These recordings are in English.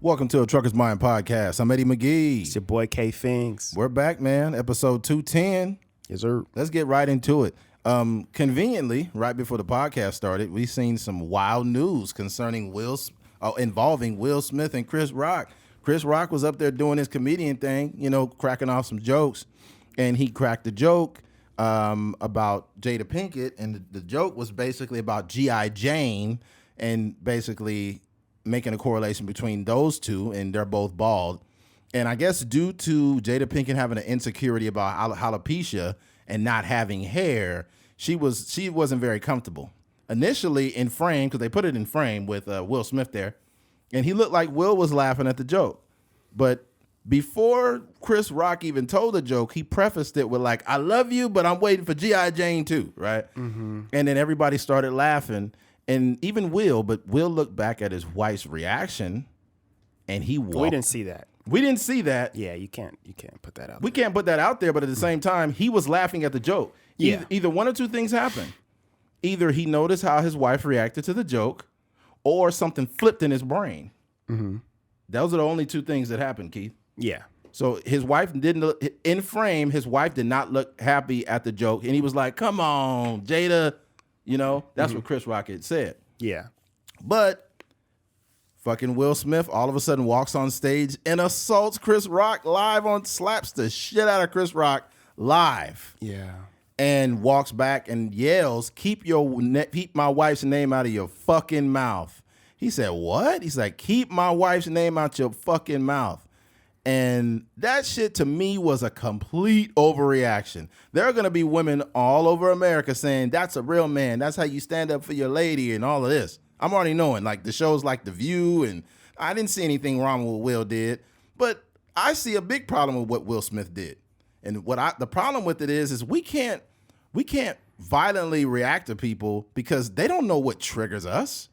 Welcome to a Trucker's Mind podcast. I'm Eddie McGee. It's your boy K Fings. We're back, man. Episode 210. Yes, sir. Let's get right into it. Conveniently, right before the podcast started, we seen some wild news concerning involving Will Smith and Chris Rock. Chris Rock was up there doing his comedian thing, cracking off some jokes, and he cracked a joke about Jada Pinkett, and the joke was basically about G.I. Jane, and basically making a correlation between those two, and they're both bald. And I guess due to Jada Pinkett having an insecurity about alopecia and not having hair, she wasn't very comfortable. Initially in frame, because they put it in frame with Will Smith there, and he looked like Will was laughing at the joke. But before Chris Rock even told the joke, he prefaced it with like, "I love you, but I'm waiting for G.I. Jane too," right? Mm-hmm. And then everybody started laughing. And even Will looked back at his wife's reaction, and he walked. We didn't see that. We didn't see that. Yeah, you can't put that out. We can't put that out there, but at the same time, he was laughing at the joke. Yeah. Either one or two things happened. Either he noticed how his wife reacted to the joke, or something flipped in his brain. Mm-hmm. Those are the only two things that happened, Keith. Yeah. So his wife didn't look, in frame, his wife did not look happy at the joke, and he was like, "Come on, Jada." That's what Chris Rock had said. Yeah. But fucking Will Smith all of a sudden walks on stage and assaults Chris Rock slaps the shit out of Chris Rock live. Yeah. And walks back and yells, keep my wife's name out of your fucking mouth. He said, what? He's like, keep my wife's name out your fucking mouth. And that shit to me was a complete overreaction. There are going to be women all over America saying, that's a real man. That's how you stand up for your lady and all of this. I'm already knowing, like the shows like The View, and I didn't see anything wrong with what Will did, but I see a big problem with what Will Smith did. And the problem with it is we can't violently react to people because they don't know what triggers us.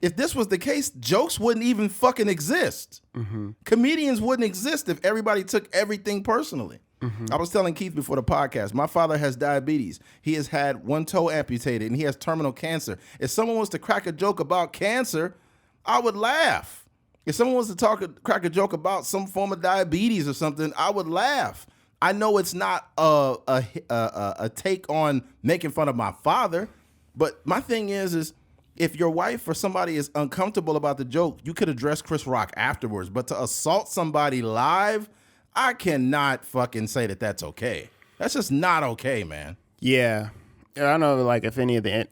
If this was the case, jokes wouldn't even fucking exist. Mm-hmm. Comedians wouldn't exist if everybody took everything personally. Mm-hmm. I was telling Keith before the podcast, my father has diabetes. He has had one toe amputated, and he has terminal cancer. If someone was to crack a joke about cancer, I would laugh. If someone was to crack a joke about some form of diabetes or something, I would laugh. I know it's not a take on making fun of my father, but my thing is if your wife or somebody is uncomfortable about the joke, you could address Chris Rock afterwards. But to assault somebody live, I cannot fucking say that that's okay. That's just not okay, man. Yeah. I don't know, like, if any of the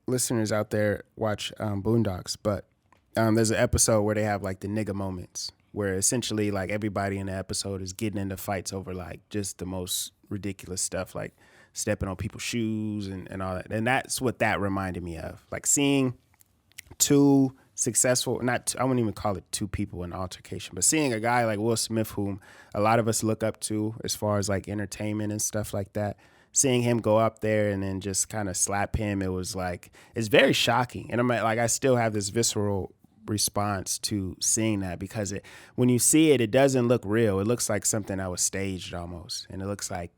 listeners out there watch Boondocks, but there's an episode where they have, like, the nigga moments, where essentially, like, everybody in the episode is getting into fights over, like, just the most ridiculous stuff, like stepping on people's shoes and all that. And that's what that reminded me of. Like seeing two successful, I wouldn't even call it two people in altercation, but seeing a guy like Will Smith, whom a lot of us look up to as far as like entertainment and stuff like that, seeing him go up there and then just kind of slap him, it was like, it's very shocking. And I'm like, I still have this visceral response to seeing that because when you see it, it doesn't look real. It looks like something that was staged almost. And it looks like,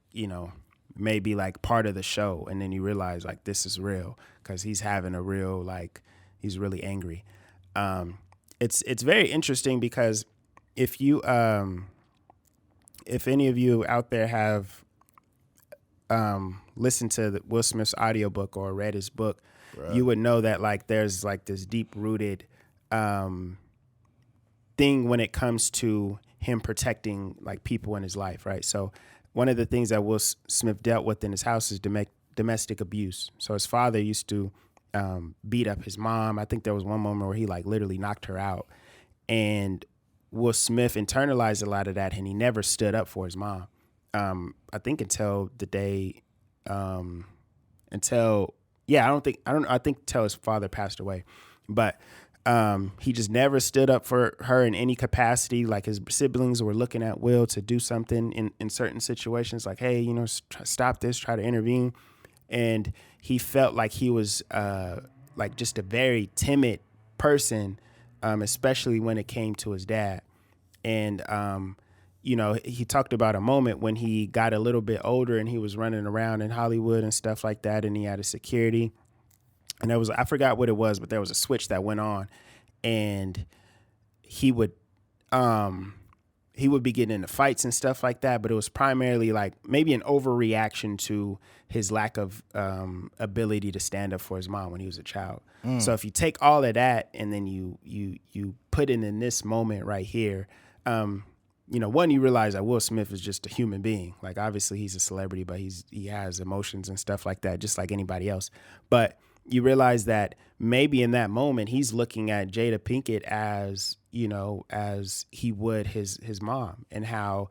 maybe like part of the show, and then you realize like this is real because he's having a real, like, he's really angry. It's very interesting because if any of you out there have listened to Will Smith's audiobook or read his book, right, you would know that like there's like this deep rooted thing when it comes to him protecting like people in his life, right? So one of the things that Will Smith dealt with in his house is domestic abuse. So his father used to beat up his mom. I think there was one moment where he like literally knocked her out. And Will Smith internalized a lot of that, and he never stood up for his mom. I think until the day, I think until his father passed away. But he just never stood up for her in any capacity. Like his siblings were looking at Will to do something in certain situations, like, hey, stop this, try to intervene. And he felt like he was like just a very timid person, especially when it came to his dad. And, he talked about a moment when he got a little bit older and he was running around in Hollywood and stuff like that, and he had a security. And I forgot what it was, but there was a switch that went on, and he would he would be getting into fights and stuff like that, but it was primarily like maybe an overreaction to his lack of ability to stand up for his mom when he was a child. So if you take all of that and then you put it in this moment right here, one, you realize that Will Smith is just a human being. Like, obviously he's a celebrity, but he has emotions and stuff like that, just like anybody else. But you realize that maybe in that moment he's looking at Jada Pinkett as he would his mom, and how,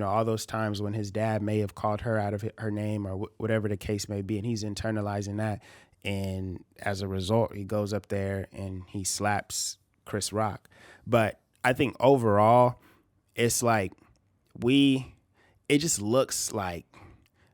all those times when his dad may have called her out of her name or whatever the case may be, and he's internalizing that. And as a result, he goes up there and he slaps Chris Rock. But I think overall, it's like we just look like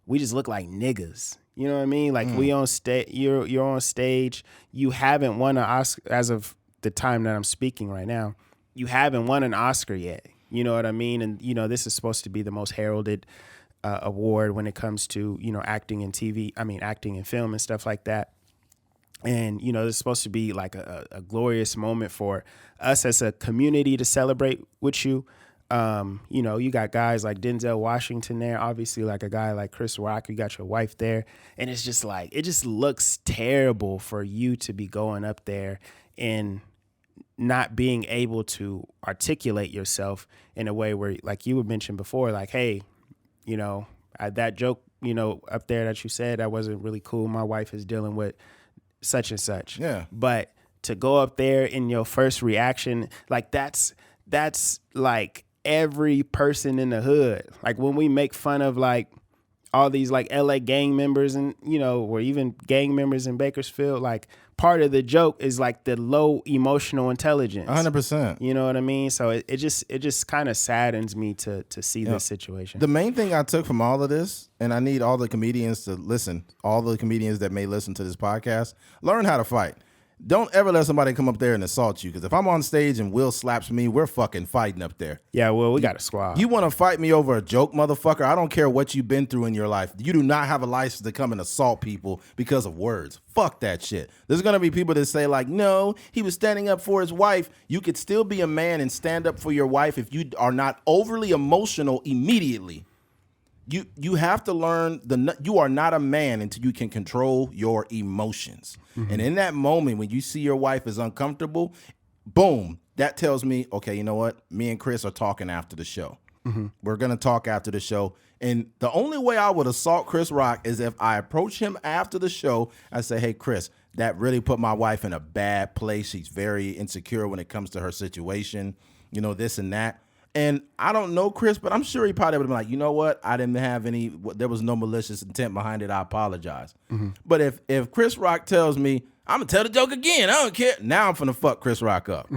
niggas. You know what I mean? Like we on stage, you're on stage. You haven't won an Oscar as of the time that I'm speaking right now. You haven't won an Oscar yet. You know what I mean? And this is supposed to be the most heralded award when it comes to acting in TV. I mean, acting in film and stuff like that. And it's supposed to be like a glorious moment for us as a community to celebrate with you. You got guys like Denzel Washington there, obviously, like a guy like Chris Rock, you got your wife there. And it's just like, it just looks terrible for you to be going up there and not being able to articulate yourself in a way where, like you had mentioned before, like, hey, that joke, up there that you said, that wasn't really cool. My wife is dealing with such and such. Yeah. But to go up there in your first reaction, like that's like every person in the hood. Like when we make fun of like all these like LA gang members and, or even gang members in Bakersfield, like part of the joke is like the low emotional intelligence. 100%. You know what I mean? So it just kind of saddens me to see this situation. The main thing I took from all of this, and I need all the comedians to listen, all the comedians that may listen to this podcast, learn how to fight. Don't ever let somebody come up there and assault you, because if I'm on stage and Will slaps me, we're fucking fighting up there. Yeah, well, we got a squad. You want to fight me over a joke, motherfucker? I don't care what you've been through in your life. You do not have a license to come and assault people because of words. Fuck that shit. There's going to be people that say like, no, he was standing up for his wife. You could still be a man and stand up for your wife if you are not overly emotional immediately. You have to learn you are not a man until you can control your emotions. Mm-hmm. And in that moment, when you see your wife is uncomfortable, boom, that tells me, okay, you know what? Me and Chris are talking after the show. Mm-hmm. We're going to talk after the show. And the only way I would assault Chris Rock is if I approach him after the show. I say, hey, Chris, that really put my wife in a bad place. She's very insecure when it comes to her situation, this and that. And I don't know Chris, but I'm sure he probably would have been like, you know what? I didn't have there was no malicious intent behind it. I apologize. Mm-hmm. But if Chris Rock tells me, I'm going to tell the joke again, I don't care. Now I'm finna fuck Chris Rock up.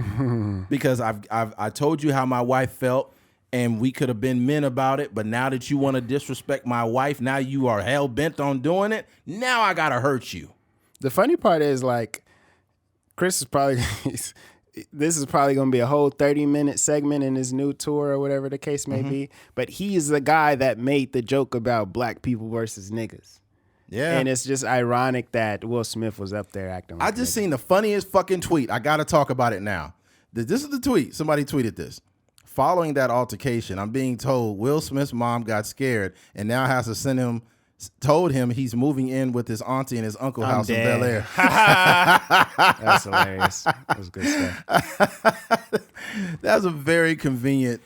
Because I told you how my wife felt, and we could have been men about it. But now that you want to disrespect my wife, now you are hell bent on doing it. Now I got to hurt you. The funny part is, like, Chris is probably... This is probably going to be a whole 30-minute segment in his new tour or whatever the case may be. But he's the guy that made the joke about black people versus niggas. Yeah. And it's just ironic that Will Smith was up there acting like I just seen the funniest fucking tweet. I got to talk about it now. This is the tweet. Somebody tweeted this. Following that altercation, I'm being told Will Smith's mom got scared and now has to told him he's moving in with his auntie and his uncle house in Bel Air. That's hilarious. That was good stuff. That's a very convenient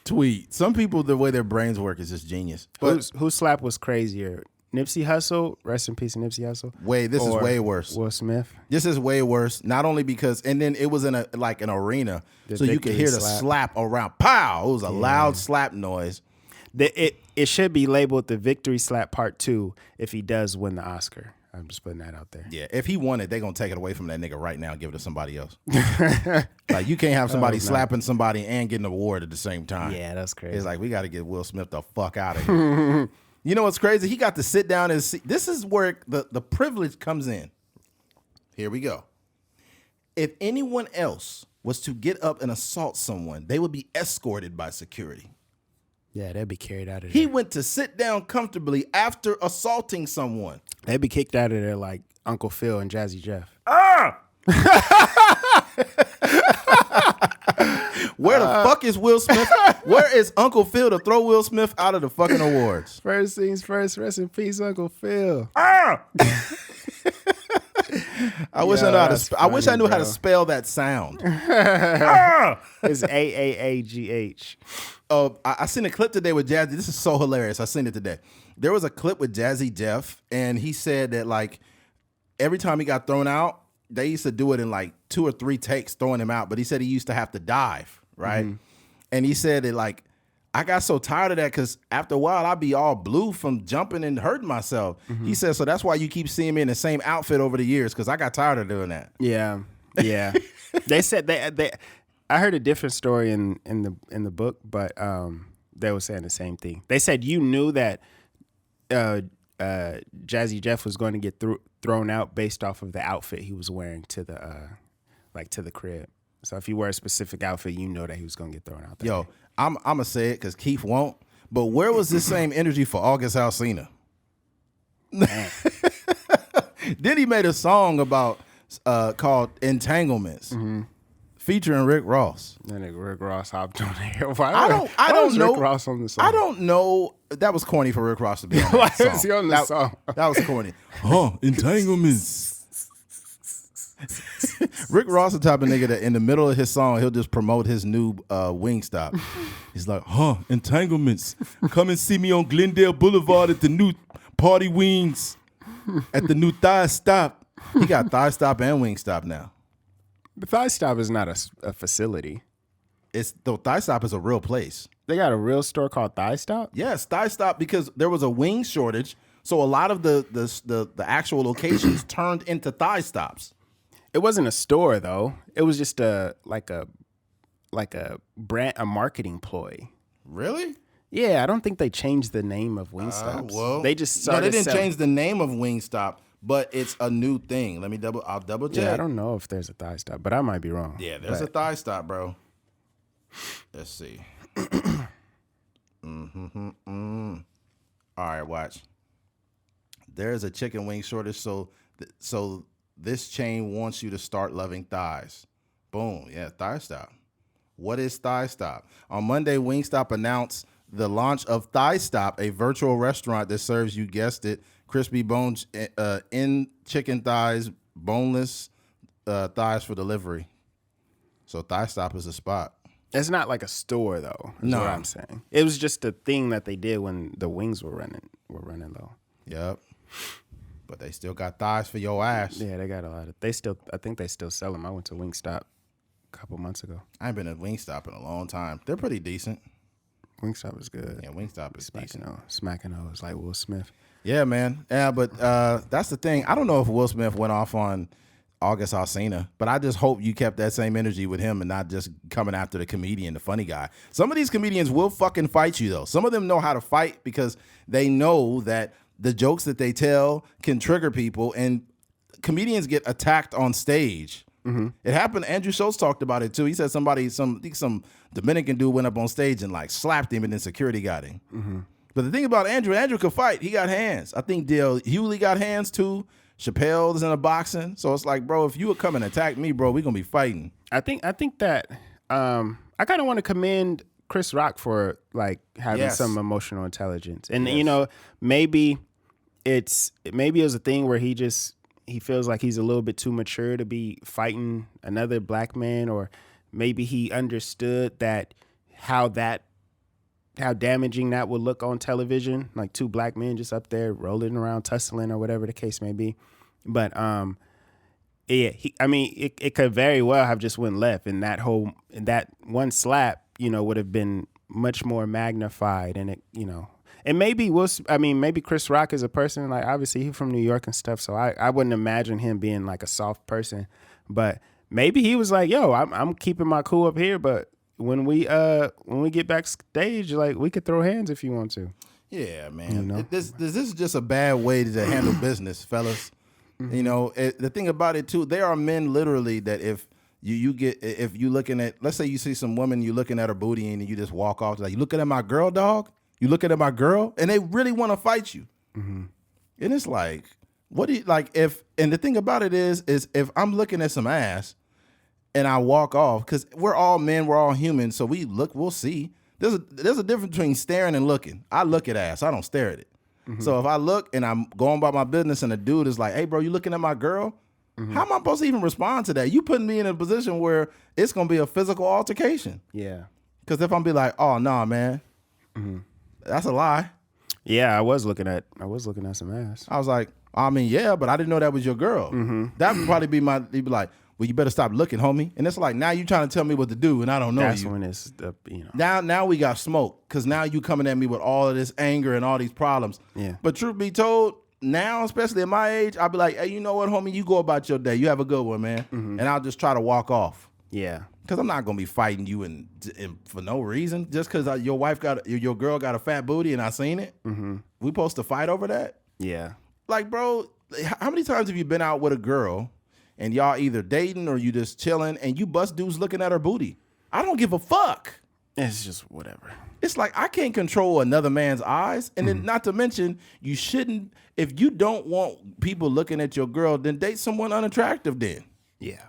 tweet. Some people, the way their brains work is just genius. But whose slap was crazier? Nipsey Hussle, rest in peace, Nipsey Hussle. This is way worse. Will Smith. This is way worse. Not only because, and then it was in an arena, so you could hear the slap around. Pow! It was a loud slap noise. It should be labeled the Victory Slap Part 2 if he does win the Oscar. I'm just putting that out there. Yeah, if he won it, they're going to take it away from that nigga right now and give it to somebody else. Like, you can't have somebody slapping somebody and getting an award at the same time. Yeah, that's crazy. It's like, we got to get Will Smith the fuck out of here. You know what's crazy? He got to sit down and see. This is where the privilege comes in. Here we go. If anyone else was to get up and assault someone, they would be escorted by security. Yeah, they'd be carried out of there. He went to sit down comfortably after assaulting someone. They'd be kicked out of there like Uncle Phil and Jazzy Jeff. Where the fuck is Will Smith? Where is Uncle Phil to throw Will Smith out of the fucking awards? First things first, rest in peace, Uncle Phil. I wish I knew how to. I wish I knew how to spell that sound. It's AAAGH. Oh, I seen a clip today with Jazzy. This is so hilarious. I seen it today. There was a clip with Jazzy Jeff, and he said that like every time he got thrown out, they used to do it in like 2 or 3 takes throwing him out. But he said he used to have to dive, right? Mm-hmm. And he said that like I got so tired of that because after a while I'd be all blue from jumping and hurting myself. Mm-hmm. He said, so that's why you keep seeing me in the same outfit over the years because I got tired of doing that. Yeah. They said they I heard a different story in the book, but they were saying the same thing. They said you knew that Jazzy Jeff was going to get thrown out based off of the outfit he was wearing to the crib. So if you wear a specific outfit, you know that he was going to get thrown out there. Yo, I'm going to say it because Keith won't, but where was this same energy for August Alsina? Then he made a song about called Entanglements. Mm-hmm. Featuring Rick Ross. Then Rick Ross hopped on there. I don't know. Rick Ross on the song? I don't know. That was corny for Rick Ross to be on that song. Why is he on the song? That was corny. Entanglements. Rick Ross the type of nigga that in the middle of his song, he'll just promote his new Wingstop. He's like, entanglements. Come and see me on Glendale Boulevard at the new Party Wings. At the new Thigh Stop. He got Thigh Stop and Wingstop now. But Thigh Stop is not a facility. Thigh Stop is a real place. They got a real store called Thigh Stop? Yes, Thigh Stop because there was a wing shortage, so a lot of the actual locations turned into Thigh Stops. It wasn't a store though. It was just a brand, a marketing ploy. Really? Yeah, I don't think they changed the name of Wingstops. Well, they just started. No, they didn't change the name of Wingstop. But it's a new thing. I'll double check. Yeah, I don't know if there's a Thigh Stop, but I might be wrong. Yeah, there's a Thigh Stop, bro. Let's see. All right, watch. There's a chicken wing shortage, so this chain wants you to start loving thighs. Boom, yeah, Thigh Stop. What is Thigh Stop? On Monday, Wingstop announced the launch of Thigh Stop, a virtual restaurant that serves, you guessed it, crispy bones in chicken thighs, boneless thighs for delivery. So Thigh Stop is a spot. It's not like a store though. Is what I'm saying. It was just a thing that they did when the wings were running though. Yep. But they still got thighs for your ass. Yeah, they got a lot of. I think they still sell them. I went to Wingstop a couple months ago. I ain't been at Wingstop in a long time. They're pretty decent. Wingstop is good. Yeah, Wingstop is decent. Smacking those like Will Smith. Yeah, man. Yeah, but that's the thing. I don't know if Will Smith went off on August Alsina, but I just hope you kept that same energy with him and not just coming after the comedian, the funny guy. Some of these comedians will fucking fight you, though. Some of them know how to fight because they know that the jokes that they tell can trigger people, and comedians get attacked on stage. Mm-hmm. It happened. Andrew Schultz talked about it, too. He said some Dominican dude went up on stage and like slapped him, and then security got him. Mm-hmm. But the thing about Andrew could fight. He got hands. I think Dale Hewley got hands too. Chappelle's in a boxing. So it's like, bro, if you would come and attack me, bro, we're going to be fighting. I think that I kind of want to commend Chris Rock for like having some emotional intelligence. And, you know, maybe it was a thing where he feels like he's a little bit too mature to be fighting another black man, or maybe he understood that how damaging that would look on television, like two black men just up there rolling around, tussling or whatever the case may be. But it could very well have just went left, and that one slap, you know, would have been much more magnified, and it, you know, and maybe maybe Chris Rock is a person, like obviously he's from New York and stuff, so I wouldn't imagine him being like a soft person, but maybe he was like, yo, I'm keeping my cool up here, but when we get backstage, like, we could throw hands if you want to. Yeah, man. You know? This is just a bad way to handle business, fellas. Mm-hmm. You know, the thing about it too, there are men literally that if you looking at, let's say you see some woman, you looking at her booty and you just walk off, like, you looking at my girl, dog? You looking at my girl? And they really want to fight you. Mm-hmm. And it's like, what do you like? And the thing about it is if I'm looking at some ass, and I walk off, because we're all men, we're all human, so we'll see. There's a difference between staring and looking. I look at ass, I don't stare at it. So if I look and I'm going about my business and a dude is like, hey, bro, you looking at my girl? How am I supposed to even respond to that? You putting me in a position where it's going to be a physical altercation. Yeah. Because if I'm be like, oh, nah, man, that's a lie. Yeah, I was looking at some ass. I was like, I mean, yeah, but I didn't know that was your girl. That would probably be you'd be like, well, you better stop looking, homie. And it's like, now you trying to tell me what to do, and I don't know That's you. when it's Now we got smoke, because now you coming at me with all of this anger and all these problems. Yeah. But truth be told, now, especially at my age, I'll be like, hey, you know what, homie? You go about your day. You have a good one, man. And I'll just try to walk off. Yeah. Because I'm not going to be fighting you and for no reason. Just because your girl got a fat booty and I seen it. We supposed to fight over that? Yeah. Like, bro, how many times have you been out with a girl and y'all either dating or you just chilling and you bust dudes looking at her booty? I don't give a fuck. It's just whatever. It's like, I can't control another man's eyes. And then not to mention, you shouldn't, if you don't want people looking at your girl, then date someone unattractive then. Yeah.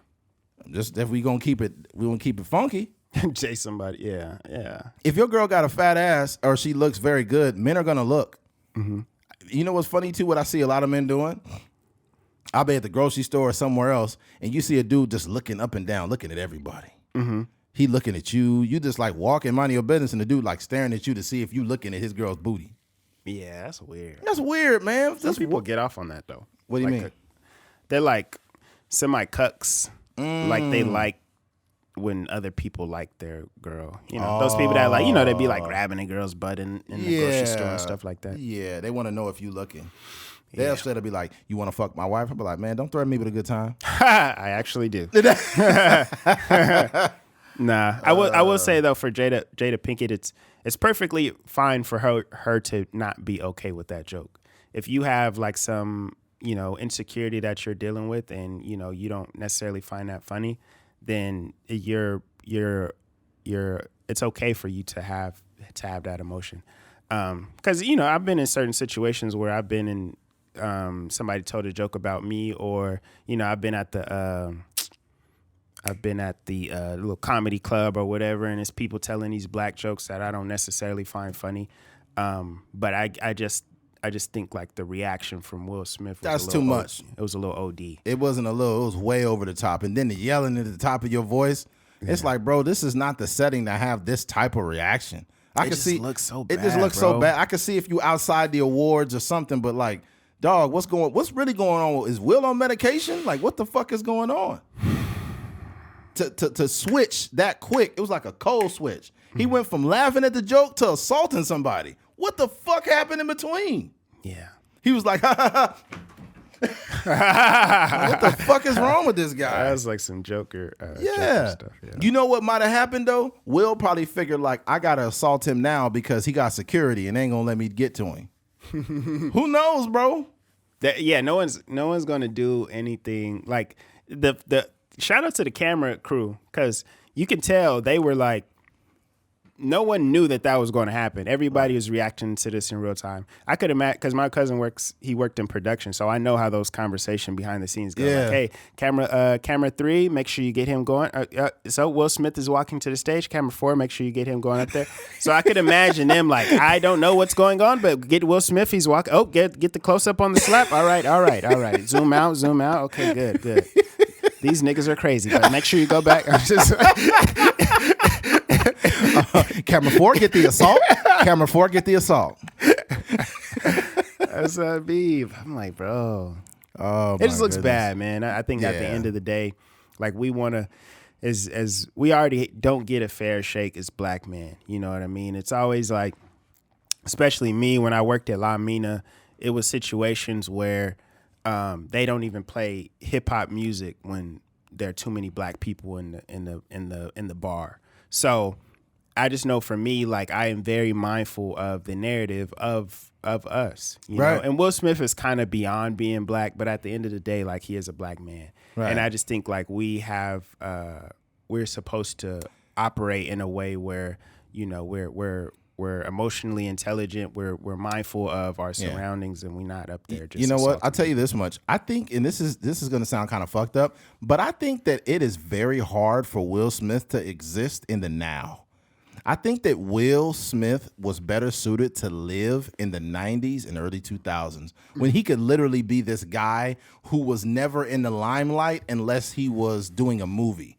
Just if we gonna keep it funky. Chase somebody. Yeah. Yeah. If your girl got a fat ass or she looks very good, men are gonna look. You know what's funny too? What I see a lot of men doing? I'll be at the grocery store or somewhere else, and you see a dude just looking up and down, looking at everybody. He looking at you. You just like walking, minding your business, and the dude like staring at you to see if you looking at his girl's booty. Yeah, that's weird. That's weird, man. Some people get off on that though. What do you mean? They're like semi-cucks. Like they like when other people like their girl. You know, those people that like, you know, they be like grabbing a girl's butt in the grocery store and stuff like that. Yeah, they want to know if you looking. They'll straight up be like, you want to fuck my wife? I'll be like, man, don't threaten me with a good time. I actually do. Nah, I will say though, for Jada Pinkett, it's perfectly fine for her to not be okay with that joke. If you have like some, you know, insecurity that you're dealing with, and you know you don't necessarily find that funny, then it's okay for you to have that emotion. Because you know, I've been in certain situations where I've been in, somebody told a joke about me, or you know, I've been at the little comedy club or whatever, and it's people telling these black jokes that I don't necessarily find funny. But I just think like the reaction from Will Smith was that's too much. It was a little OD. It wasn't a little, it was way over the top. And then the yelling at the top of your voice, it's like, bro, this is not the setting to have this type of reaction. It just looks so bad. It just looks so bad. I could see if you outside the awards or something, but like, dog, what's really going on? Is Will on medication? Like, what the fuck is going on? To switch that quick, it was like a cold switch. He went from laughing at the joke to assaulting somebody. What the fuck happened in between? Yeah. He was like, ha ha ha. What the fuck is wrong with this guy? That was like some Joker Joker stuff. Yeah. You know what might have happened though? Will probably figured like, I gotta assault him now because he got security and they ain't gonna let me get to him. Who knows, bro? No one's gonna do anything. Like the shout out to the camera crew, because you can tell they were like, no one knew that was going to happen. Everybody was reacting to this in real time. I could imagine, because my cousin worked in production, so I know how those conversations behind the scenes go. Yeah. Like, hey, camera 3, make sure you get him going. So Will Smith is walking to the stage. Camera 4, make sure you get him going up there. So I could imagine them like, I don't know what's going on, but get Will Smith. He's walking. Oh, get the close up on the slap. All right. Zoom out. Okay, good. These niggas are crazy, but make sure you go back. I'm just Camera 4, get the assault. Camera 4, get the assault. That's Beef. I'm like, bro. Oh, it just looks bad, man. I think at the end of the day, like we want to, as we already don't get a fair shake as black men. You know what I mean? It's always like, especially me when I worked at La Mina, it was situations where they don't even play hip hop music when there are too many black people in the bar. So I just know for me, like I am very mindful of the narrative of us, you know. And Will Smith is kind of beyond being black, but at the end of the day, like he is a black man, and I just think like we're supposed to operate in a way where, you know, we're we're emotionally intelligent. We're mindful of our surroundings, and we're not up there. Just you know what? I'll tell you this much. I think, and this is going to sound kind of fucked up, but I think that it is very hard for Will Smith to exist in the now. I think that Will Smith was better suited to live in the 90s and early 2000s when he could literally be this guy who was never in the limelight unless he was doing a movie.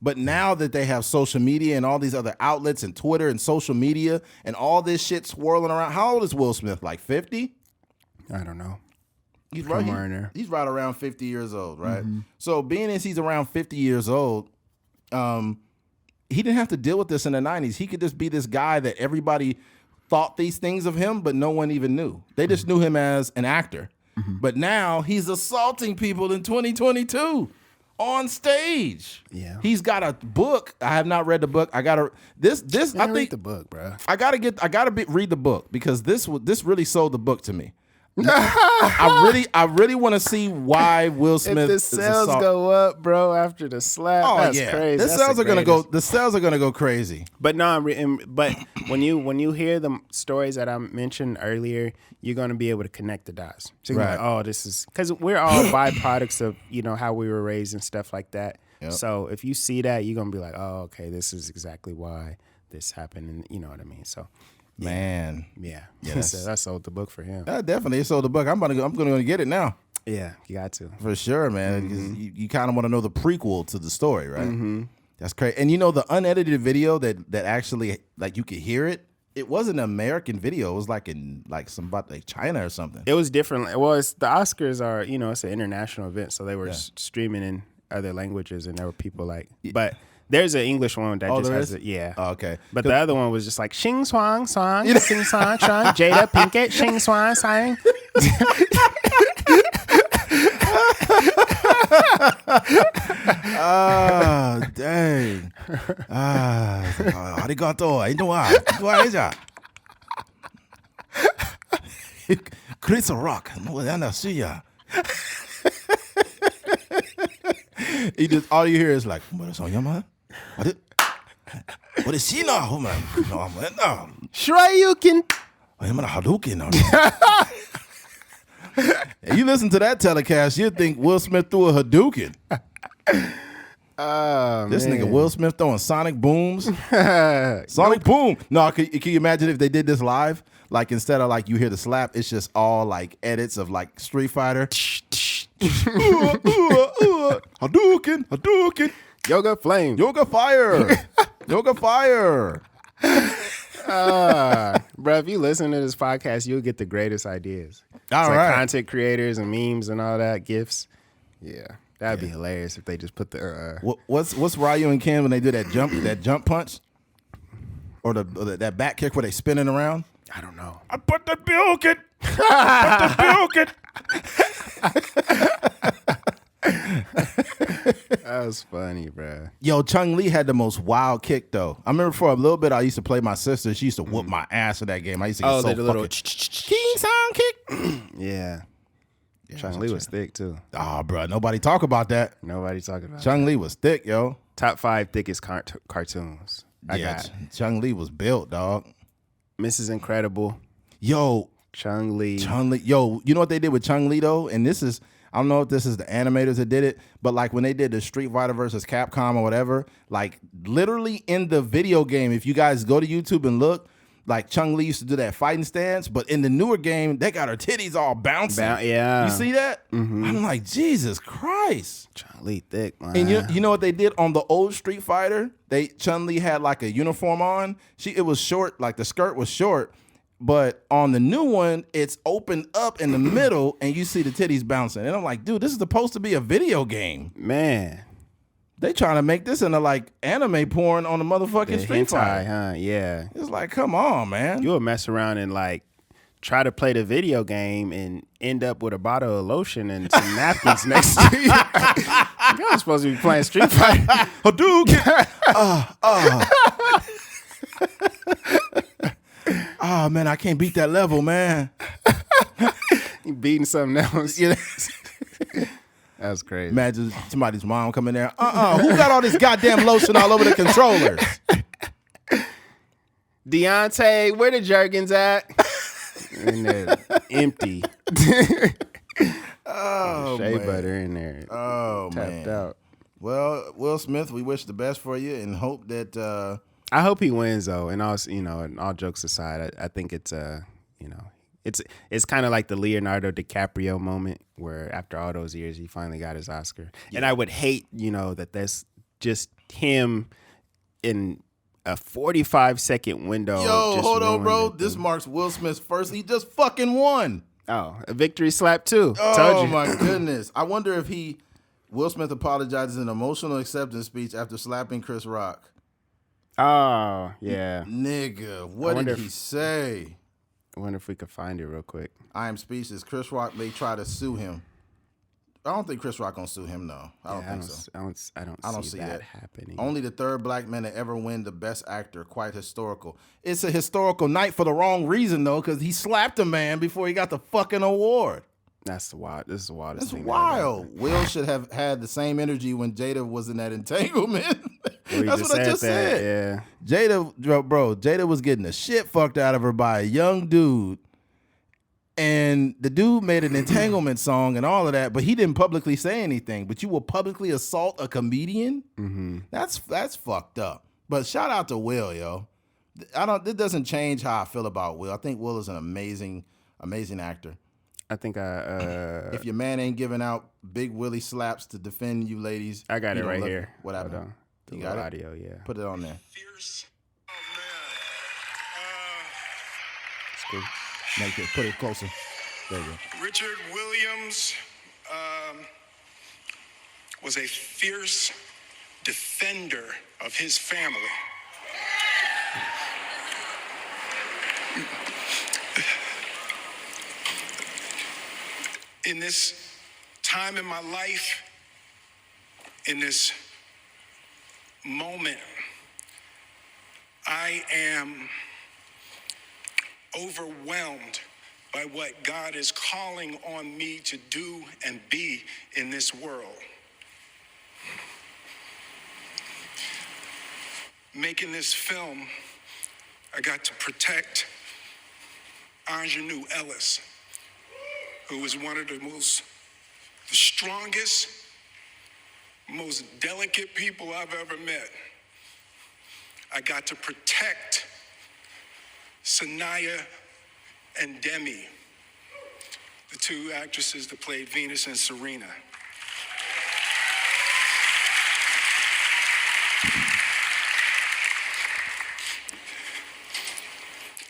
But now that they have social media and all these other outlets and Twitter and social media and all this shit swirling around. How old is Will Smith? Like 50? I don't know. He's right around 50 years old, right? Mm-hmm. So being as he's around 50 years old, he didn't have to deal with this in the 90s. He could just be this guy that everybody thought these things of him, but no one even knew. They just knew him as an actor. Mm-hmm. But now he's assaulting people in 2022 on stage. Yeah. He's got a book. I have not read the book. I gotta I think read the book, bro. I gotta read the book because this really sold the book to me. I really want to see why Will Smith. If the sales go up, bro, after the slap, that's crazy. The sales are gonna go. The sales are gonna go crazy. But no, but when you hear the stories that I mentioned earlier, you're gonna be able to connect the dots. So you're like, oh, this is because we're all byproducts of how we were raised and stuff like that. Yep. So if you see that, you're gonna be like, oh, okay, this is exactly why this happened, and you know what I mean. So. Man, yeah, that sold the book for him. Definitely sold the book. I'm gonna get it now. Yeah, you got to for sure, man. Mm-hmm. You kind of want to know the prequel to the story, right? Mm-hmm. That's crazy. And the unedited video that actually like you could hear it. It wasn't an American video. It was like in China or something. It was different. Well, the Oscars are it's an international event, so they were streaming in other languages, and there were people but. There's an English one that just has it. Yeah. Oh, okay. But the other one was just like Xing Shuang Song, Xing Shuang Shuang, Jada Pinkett, Xing Shuang Song. Ah, dang. Arigato. Chris Rock. All you hear is like, what is she now, man? Shoryuken. You listen to that telecast, you'd think Will Smith threw a Hadouken. This nigga Will Smith throwing sonic booms. Sonic boom. No, can you imagine if they did this live? Like instead of like you hear the slap, it's just all like edits of like Street Fighter. Hadouken. Yoga flame. Yoga fire. Yoga fire. Bro, if you listen to this podcast, you'll get the greatest ideas. All right. Content creators and memes and all that, GIFs. Yeah. That'd be hilarious if they just put the what's Ryu and Ken when they do that jump punch? Or that back kick where they spinning around? I don't know. I put the bilk it. That was funny, bro. Yo, Chung Lee had the most wild kick though. I remember for a little bit I used to play my sister. She used to whoop my ass in that game. I used to get so little King Sound kick. Yeah. Chung Lee was thick too. Oh, bro, nobody talk about that. Nobody talking about Chung Lee was thick, yo. Top 5 thickest cartoons. Chung Lee was built, dog. Mrs. Incredible. Yo, Chung Lee. Yo, you know what they did with Chung Lee though? And this is, I don't know if this is the animators that did it, but like when they did the Street Fighter versus Capcom or whatever, like literally in the video game, if you guys go to YouTube and look, like Chung Lee used to do that fighting stance, but in the newer game, they got her titties all bouncing. Yeah. You see that? Mm-hmm. I'm like, Jesus Christ. Chung Lee thick, man. And you know what they did on the old Street Fighter? Chung Lee had like a uniform on. It was short, like the skirt was short. But on the new one, it's opened up in the middle and you see the titties bouncing. And I'm like, dude, this is supposed to be a video game. Man. They trying to make this into like anime porn on the motherfucking Street Fighter. Huh? Yeah. It's like, come on, man. You would mess around and like try to play the video game and end up with a bottle of lotion and some napkins next to you. You're supposed to be playing Street Fighter. Hadouken. Oh, man, I can't beat that level, man. You beating something else. Yeah. That's crazy. Imagine somebody's mom coming there. Who got all this goddamn lotion all over the controllers? Deontay, where the Jergens at? And they're empty. Oh, Shea man. butter in there. Oh, tapped man. out. Well, Will Smith, we wish the best for you and hope that I hope he wins though. And also, and all jokes aside, I think it's it's kind of like the Leonardo DiCaprio moment where after all those years he finally got his Oscar. Yeah. And I would hate, that that's just him in a 45-second window. Yo, hold on, bro. This marks Will Smith's first. He just fucking won. Oh, a victory slap too. Oh, Told you. My goodness. I wonder if Will Smith apologizes in an emotional acceptance speech after slapping Chris Rock. Oh, yeah. Nigga, what did he say? I wonder if we could find it real quick. I am speechless. Chris Rock may try to sue him. I don't think Chris Rock gonna sue him, though. I don't think so. I don't see that happening. Only the third black man to ever win the Best Actor. Quite historical. It's a historical night for the wrong reason, though, because he slapped a man before he got the fucking award. That's wild. This is the wildest thing. That's wild. Will should have had the same energy when Jada was in that entanglement. That's what I just said. Yeah. Jada was getting the shit fucked out of her by a young dude. And the dude made an entanglement song and all of that, but he didn't publicly say anything. But you will publicly assault a comedian? Mm-hmm. That's fucked up. But shout out to Will, yo. It doesn't change how I feel about Will. I think Will is an amazing, amazing actor. I think if your man ain't giving out big Willie slaps to defend you ladies, I got it right here. What happened? You got audio, yeah. Put it on there. Fierce. Oh man. It's cool. Put it closer. There you go. Richard Williams was a fierce defender of his family. In this time in my life, in this moment, I am overwhelmed by what God is calling on me to do and be in this world. Making this film, I got to protect Ingenue Ellis, who was one of the strongest, most delicate people I've ever met. I got to protect Sanaya and Demi, the two actresses that played Venus and Serena.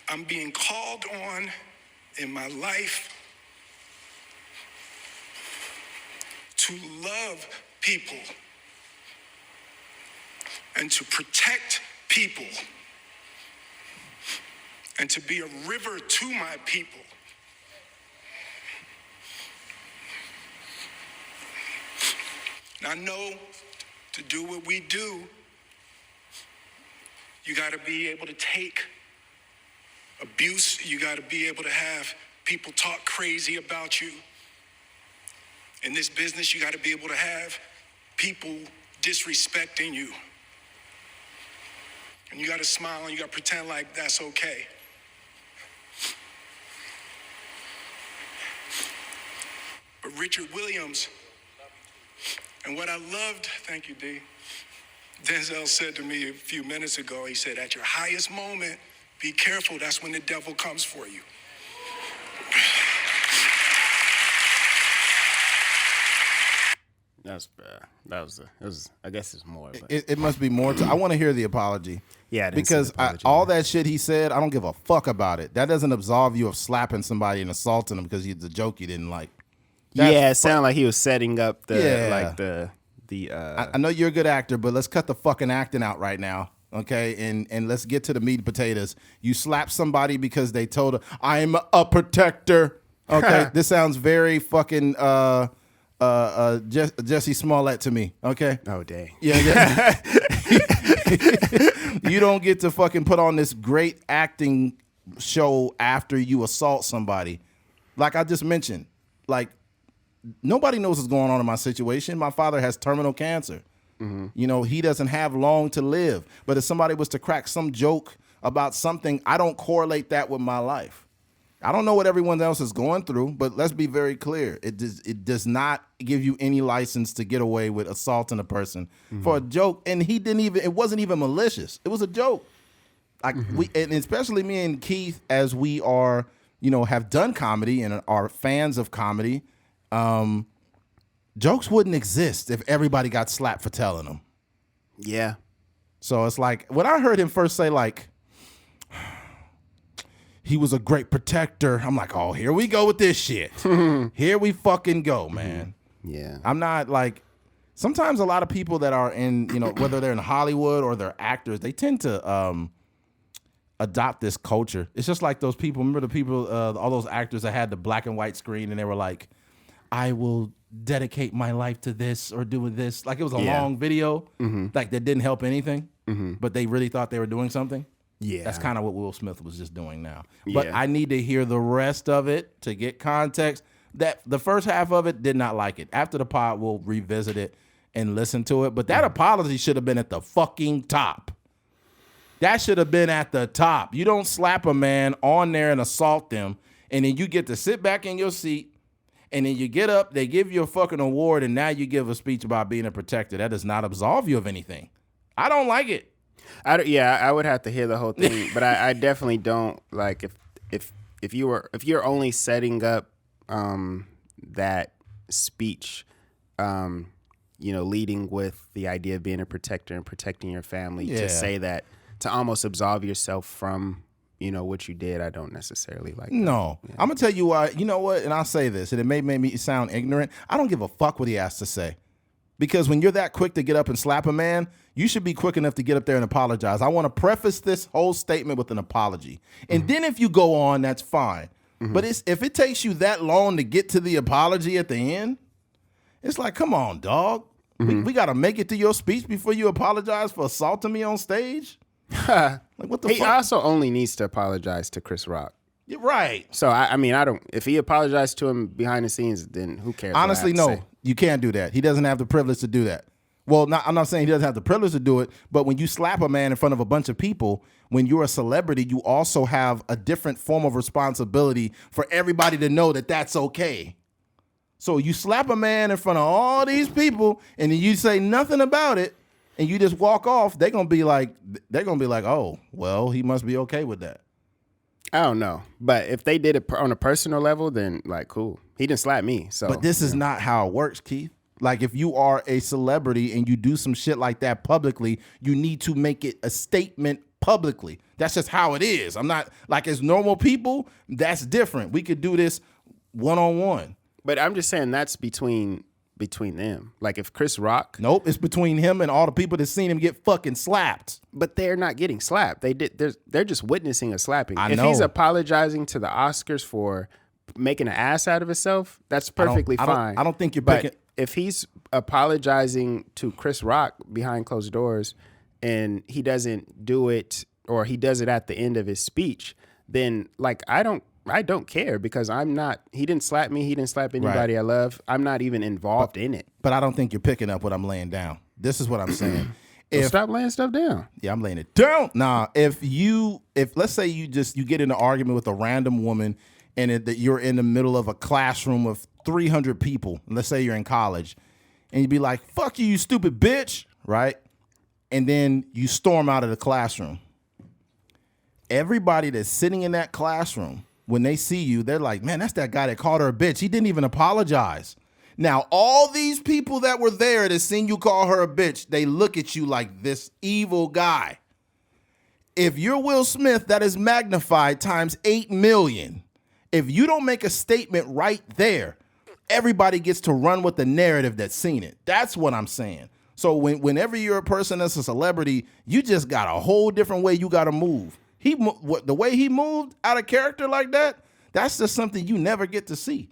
I'm being called on in my life to love people and to protect people and to be a river to my people. And I know to do what we do, you got to be able to take abuse. You got to be able to have people talk crazy about you. In this business, you got to be able to have people disrespecting you. And you got to smile and you got to pretend like that's okay. But Richard Williams, and what I loved, thank you, D. Denzel said to me a few minutes ago, he said, at your highest moment, be careful, that's when the devil comes for you. That's bad. It was. I guess it's more. But. It must be more. I want to hear the apology. Yeah, because all that shit he said, I don't give a fuck about it. That doesn't absolve you of slapping somebody and assaulting them because it's a joke you didn't like. It sounded like he was setting up the I know you're a good actor, but let's cut the fucking acting out right now, okay? And let's get to the meat and potatoes. You slapped somebody because they told her, I'm a protector. Okay, this sounds very fucking Jesse Smollett to me. Okay. Oh dang. Yeah. You don't get to fucking put on this great acting show after you assault somebody. Like I just mentioned, like nobody knows what's going on in my situation. My father has terminal cancer. Mm-hmm. You know, he doesn't have long to live. But if somebody was to crack some joke about something, I don't correlate that with my life. I don't know what everyone else is going through, but let's be very clear. It does not give you any license to get away with assaulting a person for a joke. And it wasn't even malicious. It was a joke. Like and especially me and Keith, as we are, have done comedy and are fans of comedy, jokes wouldn't exist if everybody got slapped for telling them. Yeah. So it's like, when I heard him first say, like, he was a great protector, I'm like, oh, here we go with this shit. Here we fucking go, man. Yeah. I'm not like, sometimes a lot of people that are in, whether they're in Hollywood or they're actors, they tend to adopt this culture. It's just like those people, remember the people, all those actors that had the black and white screen and they were like, I will dedicate my life to this or doing this. Like it was a long video, like that didn't help anything, but they really thought they were doing something. Yeah. That's kind of what Will Smith was just doing now. But I need to hear the rest of it to get context. That the first half of it, did not like it. After the pod, we'll revisit it and listen to it. But that apology should have been at the fucking top. That should have been at the top. You don't slap a man on there and assault them, and then you get to sit back in your seat, and then you get up, they give you a fucking award, and now you give a speech about being a protector. That does not absolve you of anything. I don't like it. I would have to hear the whole thing, but I definitely don't like if you're only setting up that speech, leading with the idea of being a protector and protecting your family, to say that, to almost absolve yourself from what you did. I don't necessarily like that. No. I'm gonna tell you why. You know what? And I'll say this, and it may make me sound ignorant. I don't give a fuck what he has to say. Because when you're that quick to get up and slap a man, you should be quick enough to get up there and apologize. I want to preface this whole statement with an apology. And then if you go on, that's fine. But if it takes you that long to get to the apology at the end, it's like, come on, dog. We got to make it to your speech before you apologize for assaulting me on stage? Like, what the fuck? He also only needs to apologize to Chris Rock. You're right. So, I don't, if he apologized to him behind the scenes, then who cares? Honestly, no. You can't do that. He doesn't have the privilege to do that. Well, I'm not saying he doesn't have the privilege to do it, but when you slap a man in front of a bunch of people, when you're a celebrity, you also have a different form of responsibility for everybody to know that that's okay. So you slap a man in front of all these people, and then you say nothing about it, and you just walk off. They're gonna be like, oh, well, he must be okay with that. I don't know, but if they did it on a personal level, then like, cool. He didn't slap me. So, but this is not how it works, Keith. Like, if you are a celebrity and you do some shit like that publicly, you need to make it a statement publicly. That's just how it is. I'm not, like, as normal people, that's different. We could do this one-on-one. But I'm just saying that's between them. Like, if Chris Rock... Nope, it's between him and all the people that seen him get fucking slapped. But they're not getting slapped. They're just witnessing a slapping. I if know. He's apologizing to the Oscars for making an ass out of himself, that's perfectly fine. I don't think you're but picking... If he's apologizing to Chris Rock behind closed doors and he doesn't do it, or he does it at the end of his speech, then like I don't care, because he didn't slap me, he didn't slap anybody I love. I'm not even involved in it. But I don't think you're picking up what I'm laying down. This is what I'm saying. Stop laying stuff down. Yeah, I'm laying it down. Nah, if let's say you get in an argument with a random woman and that you're in the middle of a classroom of 300 people, let's say you're in college, and you'd be like, fuck you, you stupid bitch, right? And then you storm out of the classroom. Everybody that's sitting in that classroom, when they see you, they're like, man, that's that guy that called her a bitch. He didn't even apologize. Now, all these people that were there that seen you call her a bitch, they look at you like this evil guy. If you're Will Smith, that is magnified times 8 million. If you don't make a statement right there, everybody gets to run with the narrative that's seen it. That's what I'm saying. So whenever you're a person that's a celebrity, you just got a whole different way you got to move. The way he moved out of character like that, that's just something you never get to see.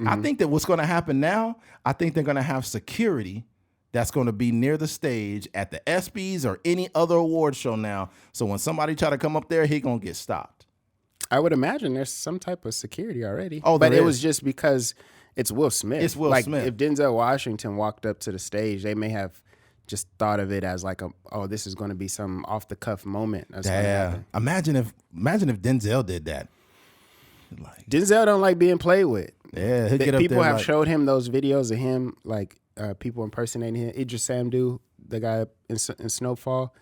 Mm-hmm. I think that what's going to happen now, I think they're going to have security that's going to be near the stage at the ESPYs or any other award show now. So when somebody try to come up there, he going to get stopped. I would imagine there's some type of security already. Oh, but it was just because it's Will Smith. It's Will Smith. If Denzel Washington walked up to the stage, they may have just thought of it as like this is going to be some off the cuff moment. That's gonna happen. Imagine if Denzel did that. Like, Denzel don't like being played with. Yeah, he'll get up people there have like, showed him those videos of him, like people impersonating him. Idris Samdu, the guy in Snowfall,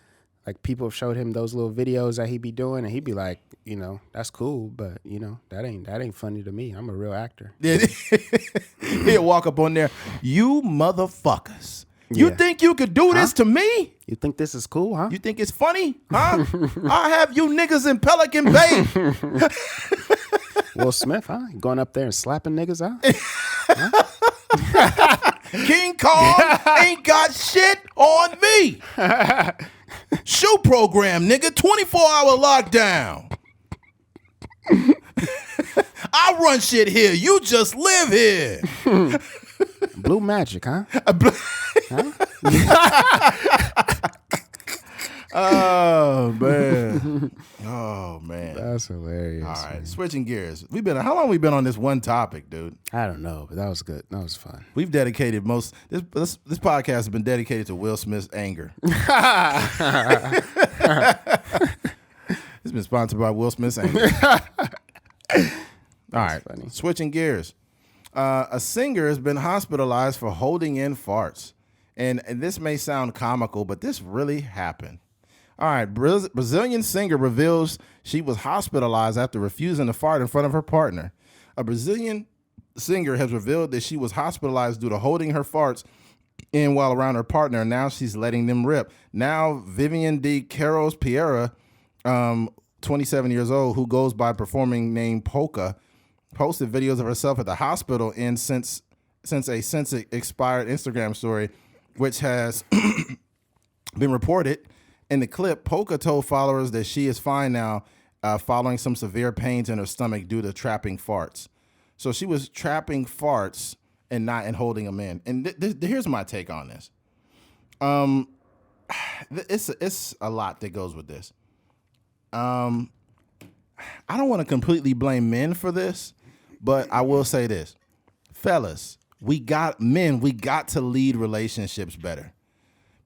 like people have showed him those little videos that he be doing, and he'd be like, you know, that's cool, but you know, that ain't funny to me. I'm a real actor. He'll walk up on there, you motherfuckers. You think you could do this to me? You think this is cool, huh? You think it's funny, huh? I'll have you niggas in Pelican Bay. Will Smith, huh? Going up there and slapping niggas out? King Kong ain't got shit on me. Show program, nigga. 24-hour lockdown. I run shit here. You just live here. Blue magic, huh? Oh man. That's hilarious. All right, switching gears. How long we been on this one topic, dude? I don't know, but that was good. That was fun. We've dedicated this podcast has been dedicated to Will Smith's anger. It's been sponsored by Will Smith's anger. All right, funny. Switching gears. A singer has been hospitalized for holding in farts. And this may sound comical, but this really happened. All right, Brazilian singer reveals she was hospitalized after refusing to fart in front of her partner. A Brazilian singer has revealed that she was hospitalized due to holding her farts in while around her partner, and now she's letting them rip. Now, Vivian de Queiroz Pereira, 27 years old, who goes by performing name Polka, posted videos of herself at the hospital since a expired Instagram story, which has been reported. In the clip, Polka told followers that she is fine now following some severe pains in her stomach due to trapping farts. So she was trapping farts and holding them in. And here's my take on this. It's a lot that goes with this. I don't want to completely blame men for this, but I will say this. Fellas, we got to lead relationships better.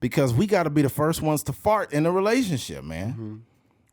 Because we got to be the first ones to fart in a relationship, man.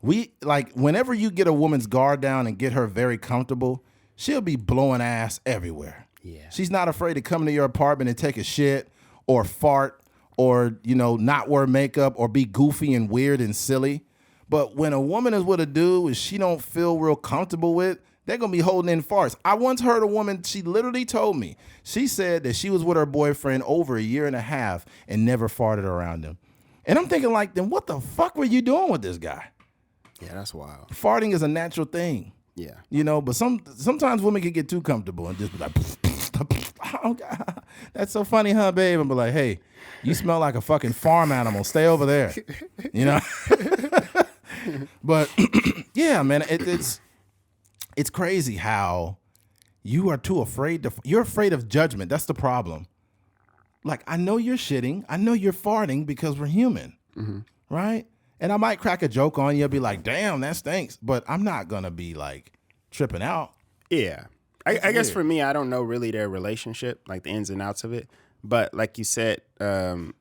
Mm-hmm. Whenever you get a woman's guard down and get her very comfortable, she'll be blowing ass everywhere. Yeah. She's not afraid to come to your apartment and take a shit or fart or, not wear makeup or be goofy and weird and silly. But when a woman is with a dude and she don't feel real comfortable with, they're going to be holding in farts. I once heard a woman, she literally told me, she said that she was with her boyfriend over a year and a half and never farted around him. And I'm thinking then what the fuck were you doing with this guy? Yeah, that's wild. Farting is a natural thing. Yeah. But sometimes women can get too comfortable and just be like, oh God, that's so funny, huh, babe? And be like, hey, you smell like a fucking farm animal. Stay over there. But yeah, man, it's crazy how you are too afraid you're afraid of judgment. That's the problem. I know you're shitting. I know you're farting because we're human, right? And I might crack a joke on you. I'll be like, damn, that stinks. But I'm not going to be tripping out. Yeah. I guess for me, I don't know really their relationship, the ins and outs of it. But like you said, men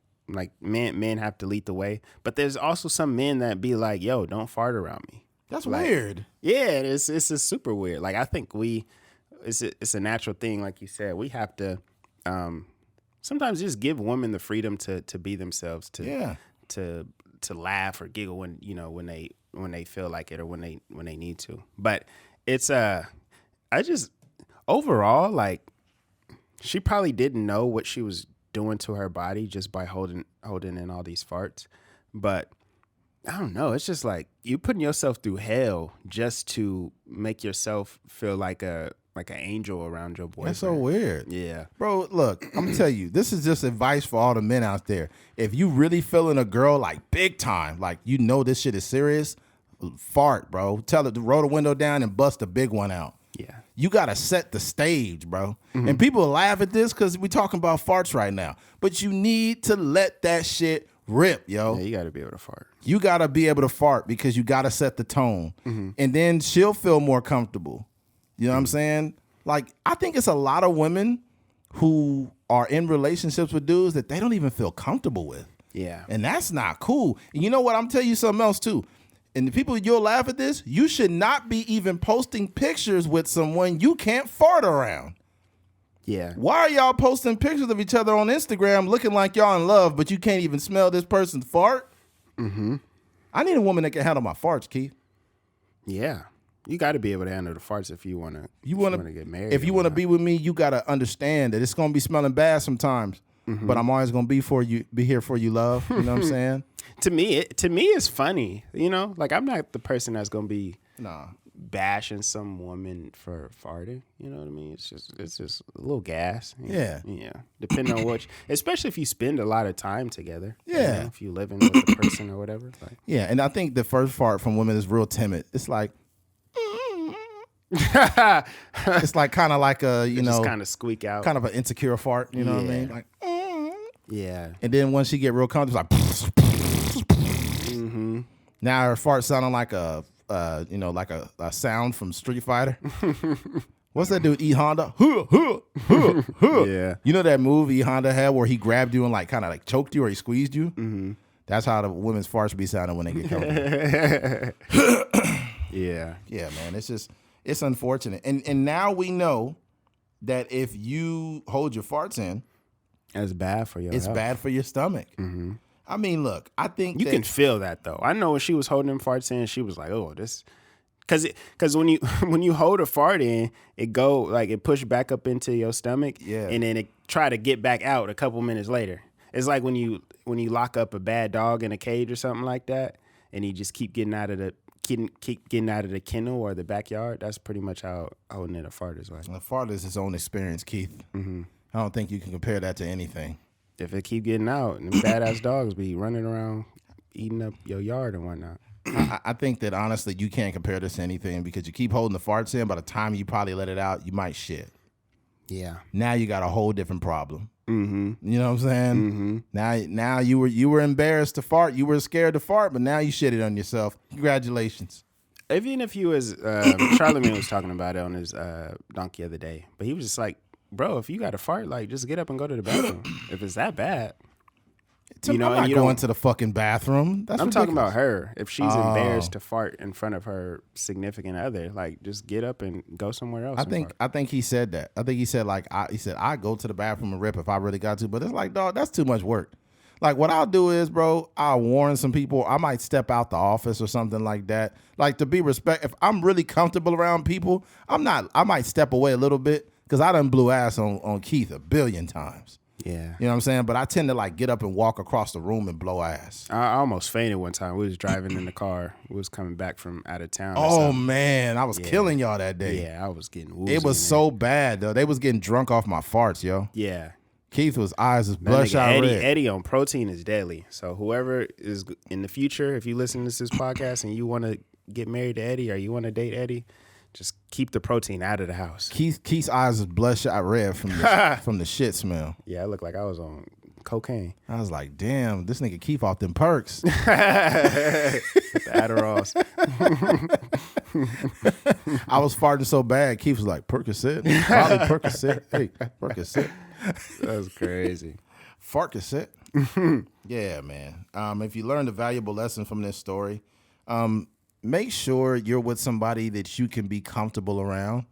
have to lead the way. But there's also some men that be like, yo, don't fart around me. That's weird. Yeah, it's just super weird. I think it's a natural thing. Like you said, we have to sometimes just give women the freedom to be themselves, to laugh or giggle when they feel like it or when they need to. But it's I just overall she probably didn't know what she was doing to her body just by holding in all these farts, but I don't know. It's just you putting yourself through hell just to make yourself feel like an angel around your boyfriend. That's so weird. Yeah. Bro, look, I'm going to tell you, this is just advice for all the men out there. If you really feeling a girl big time, this shit is serious, fart, bro. Tell her to roll the window down and bust a big one out. Yeah. You got to set the stage, bro. Mm-hmm. And people laugh at this because we're talking about farts right now. But you need to let that shit rip, yo. Yeah, you got to be able to fart. You got to be able to fart because you got to set the tone. Mm-hmm. And then she'll feel more comfortable. You know what I'm saying? I think it's a lot of women who are in relationships with dudes that they don't even feel comfortable with. Yeah. And that's not cool. And you know what? I'm telling you something else too. And the people, you'll laugh at this, you should not be even posting pictures with someone you can't fart around. Yeah. Why are y'all posting pictures of each other on Instagram looking like y'all in love, but you can't even smell this person's fart? Mm-hmm. I need a woman that can handle my farts, Keith. Yeah. You got to be able to handle the farts if you want to get married. If you want to be with me, you got to understand that it's going to be smelling bad sometimes. Mm-hmm. But I'm always going to be here for you, love. You know what I'm saying? To me, it's funny. You know, like I'm not the person that's going to be bashing some woman for farting. You know what I mean? It's just a little gas. Yeah. Yeah. Depending on especially if you spend a lot of time together. Yeah. You know, if you living with the person or whatever. Like. Yeah. And I think the first fart from women is real timid. It's like, it's like kind of like a, just kind of squeak out. Kind of an insecure fart. You know what I mean? Like, yeah. And then once she get real comfortable, it's like, now her fart sounding like a sound from Street Fighter. What's that dude? E Honda. Yeah. You know that move E Honda had where he grabbed you and like kind of like choked you or he squeezed you. Mm-hmm. That's how the women's farts be sounding when they get comfortable. Yeah. Yeah, man. It's unfortunate. And now we know that if you hold your farts in, it's bad for your health. It's bad for your stomach. Mm-hmm. I mean, look, I think you can feel that though. I know when she was holding them farts in, she was like, "Oh, this," because when you hold a fart in, it push back up into your stomach, and then it try to get back out a couple minutes later. It's like when you lock up a bad dog in a cage or something like that, and he just keep getting out of the kennel or the backyard. That's pretty much how holding in a fart is like. A fart is its own experience, Keith. Mm-hmm. I don't think you can compare that to anything. If it keep getting out, and badass dogs be running around eating up your yard and whatnot. I think that honestly, you can't compare this to anything because you keep holding the farts in. By the time you probably let it out, you might shit. Yeah. Now you got a whole different problem. Mm-hmm. You know what I'm saying? Mm-hmm. Now you were embarrassed to fart. You were scared to fart, but now you shitted on yourself. Congratulations. Even if you was Charlamagne was talking about it on his donkey the other day, but he was just like, bro, if you got a fart, like just get up and go to the bathroom. If it's that bad. I'm not going to the fucking bathroom. That's I'm ridiculous. talking about her. If she's embarrassed to fart in front of her significant other, like just get up and go somewhere else. I think he said that. I think he said I go to the bathroom and rip if I really got to, but it's like, dog, that's too much work. Like what I'll do is, bro, I'll warn some people. I might step out the office or something like that. Like to be if I'm really comfortable around people, I might step away a little bit because I done blew ass on Keith 1 billion times. Yeah. You know what I'm saying? But I tend to like get up and walk across the room and blow ass. I almost fainted one time. We was driving in the car. We was coming back from out of town. Oh, man. I was killing y'all that day. Yeah, I was getting woozy. It was so bad, though. They was getting drunk off my farts, yo. Yeah. Keith was eyes was bloodshot red. Eddie on protein is deadly. So whoever is in the future, if you listen to this podcast and you want to get married to Eddie or you want to date Eddie, just keep the protein out of the house. Keith's eyes was bloodshot red from the shit smell. Yeah, I looked like I was on cocaine. I was like, damn, this nigga Keith off them perks. The Adderalls. I was farting so bad, Keith was like, Percocet? Probably Percocet. Hey, Percocet. That was crazy. Farcocet. Yeah, man. If you learned a valuable lesson from this story, make sure you're with somebody that you can be comfortable around,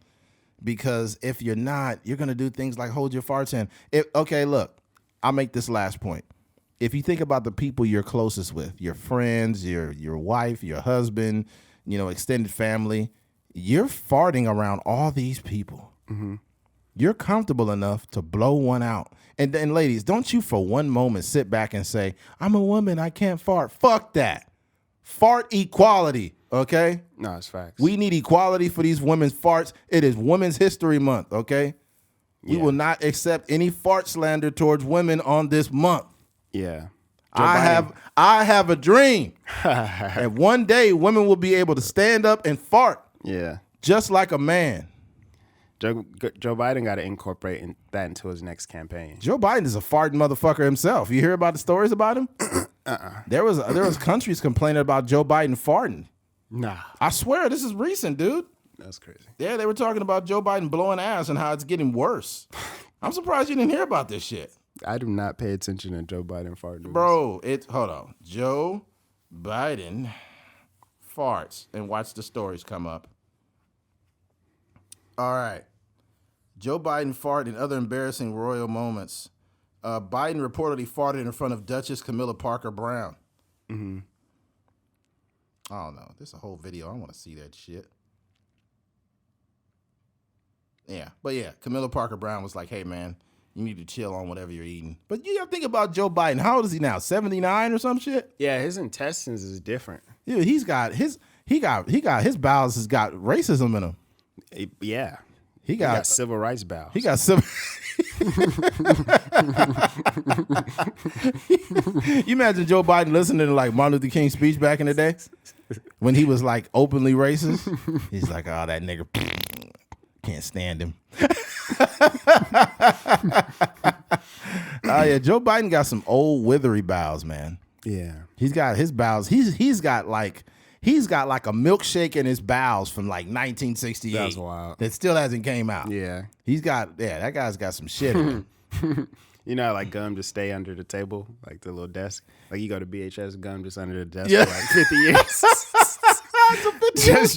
because if you're not, you're going to do things like hold your farts in. Okay, look, I'll make this last point. If you think about the people you're closest with, your friends, your wife, your husband, extended family, you're farting around all these people. Mm-hmm. You're comfortable enough to blow one out. And then, ladies, don't you for one moment sit back and say, I'm a woman, I can't fart. Fuck that. Fart equality, okay? No, it's facts. We need equality for these women's farts. It is Women's History Month, okay? We will not accept any fart slander towards women on this month. Yeah. I have a dream. And one day women will be able to stand up and fart. Yeah. Just like a man. Joe Biden got to incorporate that into his next campaign. Joe Biden is a farting motherfucker himself. You hear about the stories about him? There was countries complaining about Joe Biden farting. Nah. I swear, this is recent, dude. That's crazy. Yeah, they were talking about Joe Biden blowing ass and how it's getting worse. I'm surprised you didn't hear about this shit. I do not pay attention to Joe Biden fart news. Bro, hold on. Joe Biden farts, and watch the stories come up. All right. Joe Biden fart and other embarrassing royal moments. Biden reportedly farted in front of Duchess Camilla Parker Brown. Mm-hmm. I don't know. There's a whole video. I want to see that shit. Yeah. But yeah, Camilla Parker Brown was like, hey, man, you need to chill on whatever you're eating. But you got to think about Joe Biden. How old is he now? 79 or some shit? Yeah, his intestines is different. Yeah, his bowels has got racism in them. Yeah. He got civil rights bowels. He got civil. You imagine Joe Biden listening to like Martin Luther King's speech back in the day when he was like openly racist. He's like, oh, that nigga, can't stand him. Oh yeah, Joe Biden got some old withery bowels, man. Yeah, he's got his bowels. He's got like a milkshake in his bowels from like 1968. That's wild. That still hasn't came out. Yeah, that guy's got some shit in him. You know, like gum just stay under the table, like the little desk. Like you go to BHS, gum just under the desk for like 50 years. That's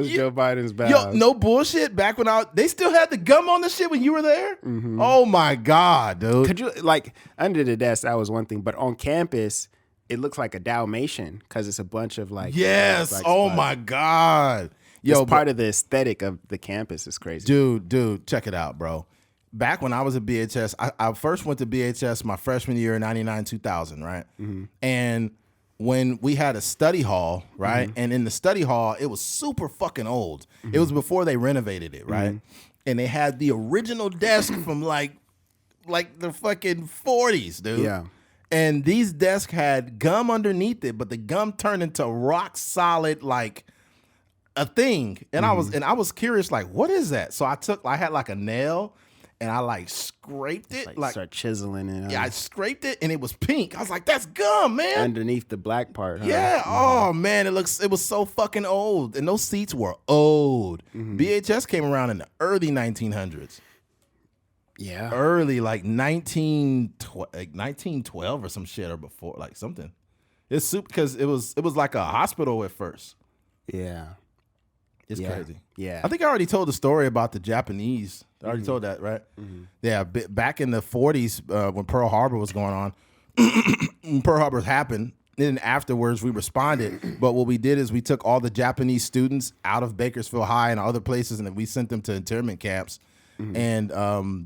Joe Biden's bowels. Yo, no bullshit. Back when they still had the gum on the shit when you were there. Mm-hmm. Oh my God, dude. Could you like under the desk? That was one thing, but on campus, it looks like a Dalmatian because it's a bunch of like. Yes. Oh my God. Yo, part of the aesthetic of the campus is crazy. Dude, check it out, bro. Back when I was at BHS, I first went to BHS my freshman year in 99, 2000, right? Mm-hmm. And when we had a study hall, right? Mm-hmm. And in the study hall, it was super fucking old. Mm-hmm. It was before they renovated it, right? Mm-hmm. And they had the original desk from like the fucking 40s, dude. Yeah. And these desks had gum underneath it, but the gum turned into rock solid, like a thing. And I was curious, like, what is that? So I had like a nail. And I like scraped it, like start chiseling it. Yeah, I scraped it, and it was pink. I was like, "That's gum, man." Underneath the black part. Huh? Yeah. Oh man, it was so fucking old, and those seats were old. Mm-hmm. BHS came around in the early 1900s. Yeah. Early, like 1912 or some shit or before, like something. It's super because it was like a hospital at first. Yeah. It's crazy. Yeah. I think I already told the story about the Japanese. I already told that, right? Mm-hmm. Yeah, back in the 40s when Pearl Harbor was going on, when Pearl Harbor happened, then afterwards we responded. But what we did is we took all the Japanese students out of Bakersfield High and other places, and we sent them to internment camps. Mm-hmm. And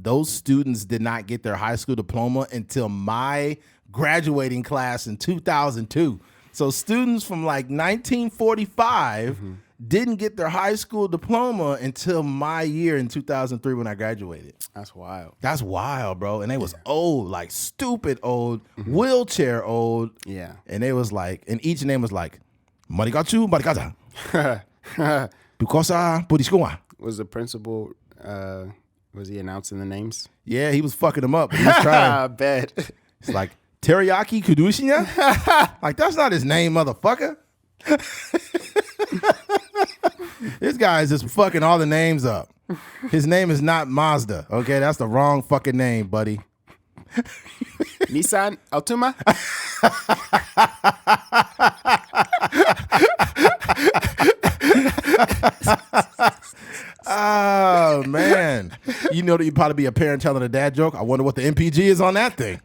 those students did not get their high school diploma until my graduating class in 2002. So students from like 1945 didn't get their high school diploma until my year in 2003 when I graduated. That's wild. That's wild, bro. And they was old, like stupid old, wheelchair old. Yeah. And they was like, and each name was like, Marigachu, Marigata. Bukosa, Budishkoa. Was the principal, was he announcing the names? Yeah, he was fucking them up. He was trying. I bet. It's like, Teriyaki Kudushinya? Like, that's not his name, motherfucker. This guy is just fucking all the names up. His name is not Mazda. Okay, that's the wrong fucking name, buddy. Nissan Altima. Oh man, you know that you'd probably be a parent telling a dad joke. I wonder what the MPG is on that thing.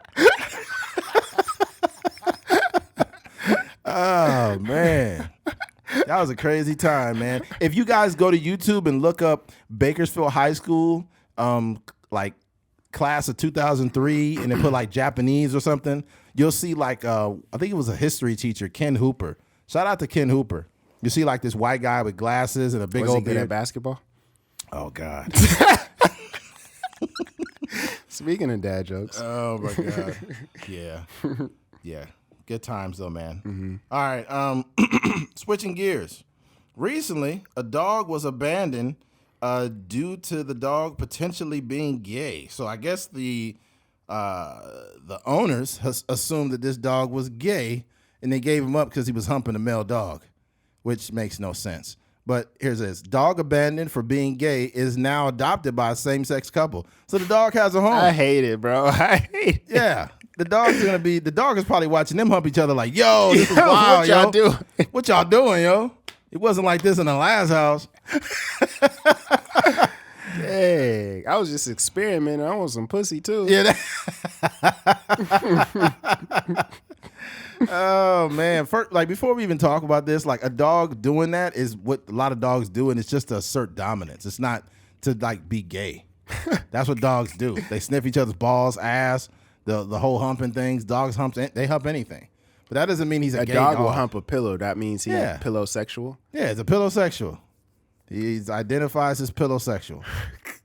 Oh man. That was a crazy time, man. If you guys go to YouTube and look up Bakersfield High School, like class of 2003, and then put like Japanese or something, you'll see like I think it was a history teacher, Ken Hooper. Shout out to Ken Hooper. You see like this white guy with glasses and a big old beard. Was he good at basketball? Oh God. Speaking of dad jokes. Oh my God. Yeah. Yeah. Good times though, man. Mm-hmm. All right. Switching gears. Recently, a dog was abandoned due to the dog potentially being gay. So I guess the owners assumed that this dog was gay, and they gave him up because he was humping a male dog, which makes no sense. But here's this. Dog abandoned for being gay is now adopted by a same-sex couple. So the dog has a home. I hate it, bro. I hate it. Yeah. The dog is probably watching them hump each other like, yo, this is wild, what y'all doing? What y'all doing, yo? It wasn't like this in the last house. Dang. I was just experimenting. I want some pussy too. Yeah. Oh man! First, like before we even talk about this, like a dog doing that is what a lot of dogs do, and it's just to assert dominance. It's not to like be gay. That's what dogs do. They sniff each other's balls, ass, the whole humping things. Dogs they hump anything, but that doesn't mean he's a gay dog. dog. Will hump a pillow. That means he's pillowsexual. Yeah, it's a pillowsexual. He identifies as pillowsexual.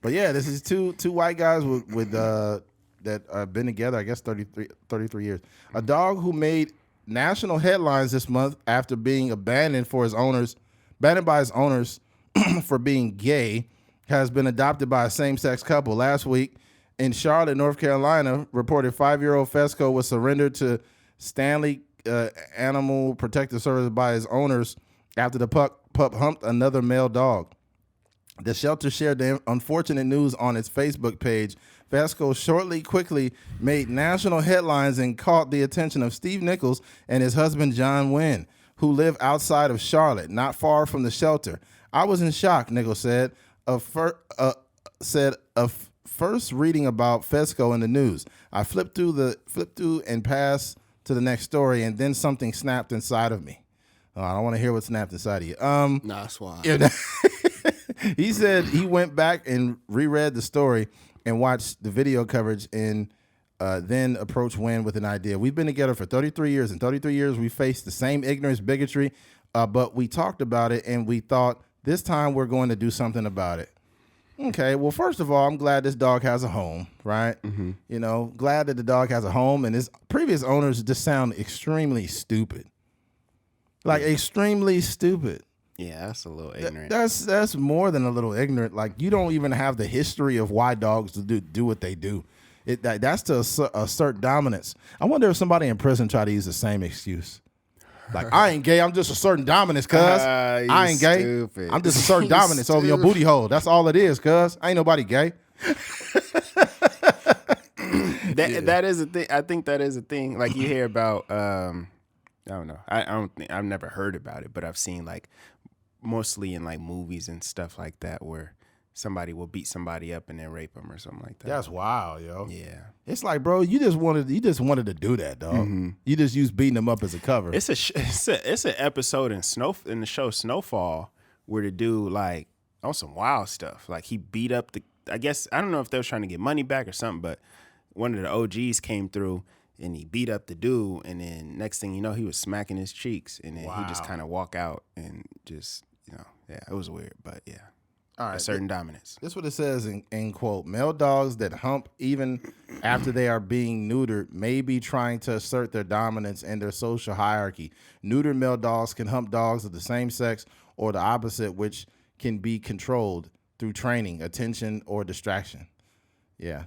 But yeah, this is two white guys with that have been together, I guess 33 years. A dog who made national headlines this month after being abandoned by his owners for being gay has been adopted by a same-sex couple. Last week in Charlotte, North Carolina, reported 5-year-old Fesco was surrendered to Stanley Animal Protective Service by his owners after the pup humped another male dog. The shelter shared the unfortunate news on its Facebook page. Fesco quickly made national headlines and caught the attention of Steve Nichols and his husband, John Wynn, who live outside of Charlotte, not far from the shelter. I was in shock, Nichols said, of first reading about Fesco in the news. I flipped through and passed to the next story, and then something snapped inside of me. I don't want to hear what snapped inside of you. Nah, that's why. He said he went back and reread the story and watched the video coverage and then approached Wynn with an idea. We've been together for 33 years. In 33 years, we faced the same ignorance, bigotry, but we talked about it, and we thought this time we're going to do something about it. Okay, well, first of all, I'm glad this dog has a home, right? Mm-hmm. You know, glad that the dog has a home, and his previous owners just sound extremely stupid. Like, extremely stupid. Yeah, that's a little ignorant. That's more than a little ignorant. Like, you don't even have the history of why dogs do what they do. That's to assert dominance. I wonder if somebody in prison tried to use the same excuse. Like, I ain't gay. I'm just asserting dominance, cuz. I ain't gay. Stupid. I'm just asserting dominance over your booty hole. That's all it is, cuz. Ain't nobody gay. That is a thing. I think that is a thing. Like, you hear about, I don't know. I've never heard about it, but I've seen, like, mostly in like movies and stuff like that where somebody will beat somebody up and then rape them or something like that. That's wild, yo. Yeah. It's like, bro, you just wanted to do that, dog. Mm-hmm. You just used beating them up as a cover. It's an episode in the show Snowfall where the dude like on some wild stuff. Like he beat up I guess I don't know if they were trying to get money back or something, but one of the OGs came through and he beat up the dude, and then next thing you know, he was smacking his cheeks, and then he just kind of walk out and just, yeah, it was weird, but yeah. All right, a certain dominance. This is what it says in quote, male dogs that hump even after they are being neutered may be trying to assert their dominance in their social hierarchy. Neutered male dogs can hump dogs of the same sex or the opposite, which can be controlled through training, attention, or distraction. Yeah.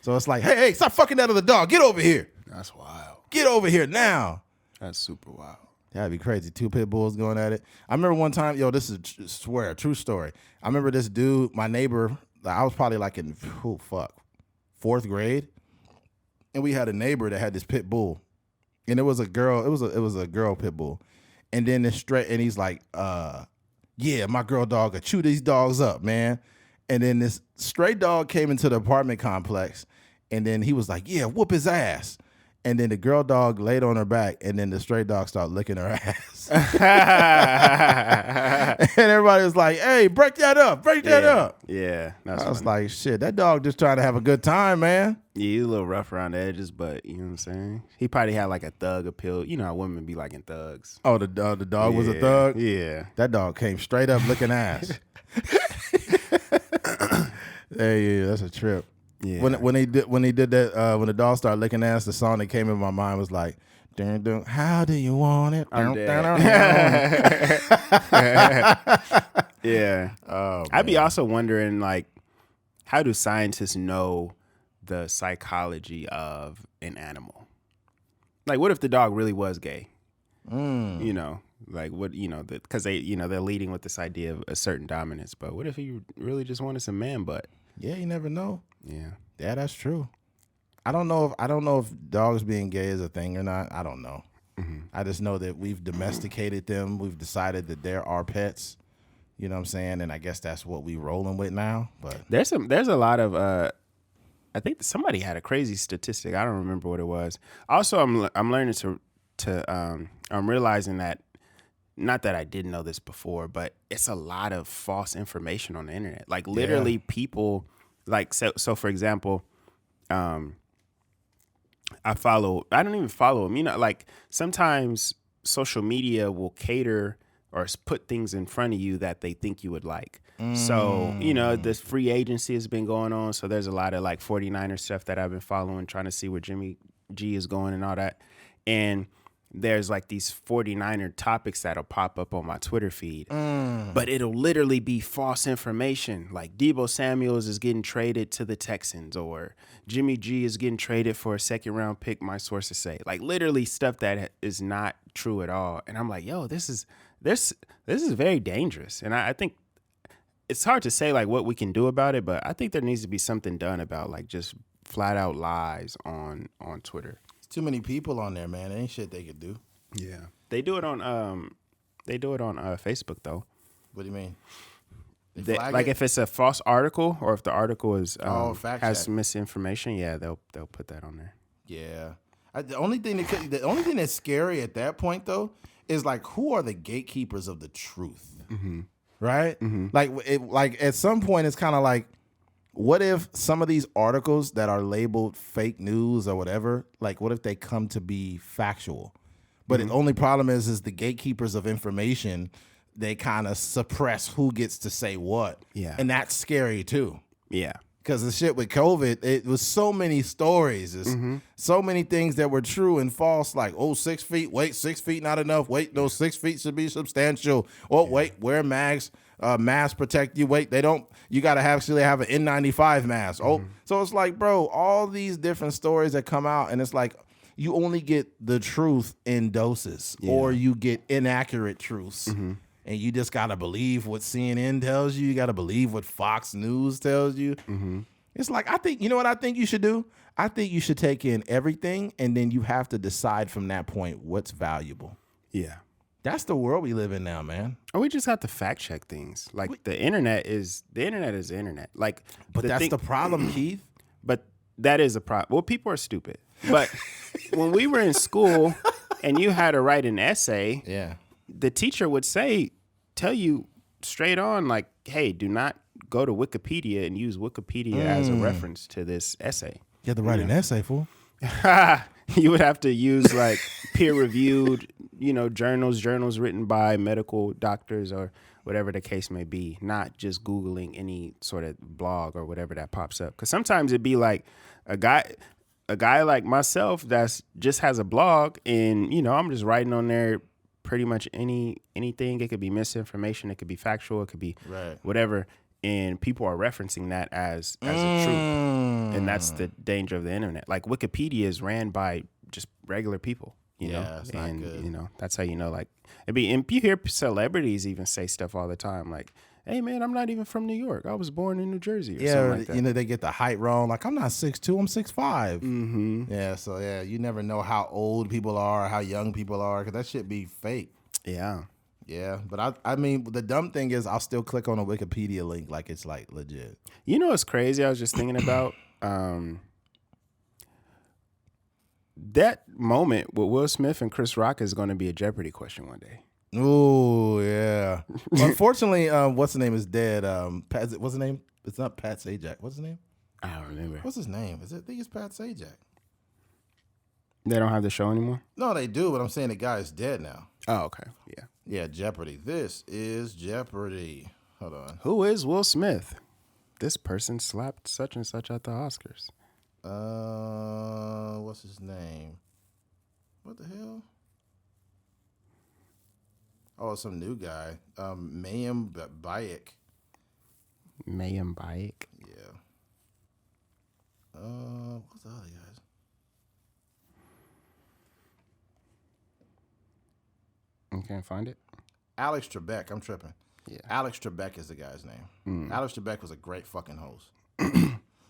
So it's like, hey, stop fucking that other dog. Get over here. That's wild. Get over here now. That's super wild. That'd be crazy. 2 pit bulls going at it. I remember one time, this is, a true story. I remember this dude, my neighbor, I was probably like in, 4th grade. And we had a neighbor that had this pit bull. And it was a girl, it was a girl pit bull. And then and he's like, yeah, my girl dog could chew these dogs up, man. And then this stray dog came into the apartment complex, and then he was like, yeah, whoop his ass. And then the girl dog laid on her back, and then the stray dog started licking her ass. And everybody was like, hey, break that up. Yeah. I was like, shit, that dog just trying to have a good time, man. Yeah, he's a little rough around the edges, but you know what I'm saying? He probably had like a thug appeal. You know how women be liking thugs. Oh, the dog was a thug? Yeah. That dog came straight up licking ass. Yeah, that's a trip. Yeah. When he did that, when the dog started licking ass, the song that came in my mind was like, dun, dun, how do you want it? I'm dead. Yeah. Oh, I'd be also wondering, like, how do scientists know the psychology of an animal? Like, what if the dog really was gay? You know, Like what, because they're leading with this idea of a certain dominance. But what if he really just wanted some man butt? Yeah, you never know. Yeah. Yeah, that's true. I don't know if dogs being gay is a thing or not. I don't know. I just know that we've domesticated them. We've decided that they're our pets. You know what I'm saying? And I guess that's what we rolling with now. But There's a lot of I think somebody had a crazy statistic. I don't remember what it was. Also, I'm learning I'm realizing that, not that I didn't know this before, but it's a lot of false information on the internet. Like literally people like so for example, I don't even follow them. Like sometimes social media will cater or put things in front of you that they think you would like. So, this free agency has been going on. So there's a lot of like 49er stuff that I've been following, trying to see where Jimmy G is going and all that. And there's like these 49er topics that'll pop up on my Twitter feed, but it'll literally be false information. Like Deebo Samuels is getting traded to the Texans, or Jimmy G is getting traded for a 2nd round pick. My sources say, like, literally stuff that is not true at all. And I'm like, yo, this is very dangerous. And I think it's hard to say like what we can do about it, but I think there needs to be something done about like just flat out lies on Twitter. too many people on there, man. There ain't shit they could do. Yeah, they do it on Facebook though. What do you mean? If it's a false article or if the article is fact has check. misinformation, yeah, they'll put that on there. Yeah. The only thing that's scary at that point though is like, who are the gatekeepers of the truth? Mm-hmm. Right? Mm-hmm. Like at some point it's kind of like, what if some of these articles that are labeled fake news or whatever, like what if they come to be factual? But the only problem is the gatekeepers of information, they kind of suppress who gets to say what. Yeah. And that's scary too. Yeah. Because the shit with COVID, it was so many stories. So many things that were true and false, like, 6 feet, wait, 6 feet not enough. Wait, no, 6 feet should be substantial. Wait, wear masks. Masks protect you. Wait, they don't. You got to actually have an N95 mask. So it's like, bro, all these different stories that come out, and it's like you only get the truth in doses, or you get inaccurate truths. And you just got to believe what CNN tells you. You got to believe what Fox News tells you. It's like, you know what I think you should do? I think you should take in everything, and then you have to decide from that point what's valuable. Yeah. That's the world we live in now, man. Or we just have to fact check things. Like the internet is the internet. Like, but that's the problem, Keith. But that is a problem. Well, people are stupid. But when we were in school and you had to write an essay, the teacher would tell you straight on, like, hey, do not go to Wikipedia and use Wikipedia as a reference to this essay. You have to write an essay, fool. You would have to use like peer-reviewed, journals written by medical doctors or whatever the case may be, not just Googling any sort of blog or whatever that pops up. Because sometimes it'd be like a guy like myself that's just has a blog, and I'm just writing on there pretty much anything. It could be misinformation, it could be factual, it could be whatever. And people are referencing that as a truth. And that's the danger of the internet. Like Wikipedia is ran by just regular people, it's not good. That's how like and you hear celebrities even say stuff all the time, like, hey man, I'm not even from New York. I was born in New Jersey or something like that. They get the height wrong. Like, I'm not 6'2", I'm 6'5". Yeah, so you never know how old people are or how young people are, because that shit be fake. Yeah. Yeah, but I mean, the dumb thing is I'll still click on a Wikipedia link like it's like legit. You know what's crazy? I was just thinking about that moment with Will Smith and Chris Rock is going to be a Jeopardy question one day. Oh, yeah. Unfortunately, what's his name is dead. What's his name? It's not Pat Sajak. What's his name? I don't remember. What's his name? I think it's Pat Sajak. They don't have the show anymore? No, they do, but I'm saying the guy is dead now. Oh, okay. Yeah. Yeah, Jeopardy. This is Jeopardy. Hold on. Who is Will Smith? This person slapped such and such at the Oscars. What's his name? What the hell? Oh, some new guy. Mayim Bayek. Mayim Bayek? Yeah. What's the other guys? You can't find it? Alex Trebek. I'm tripping. Yeah. Alex Trebek is the guy's name. Alex Trebek was a great fucking host.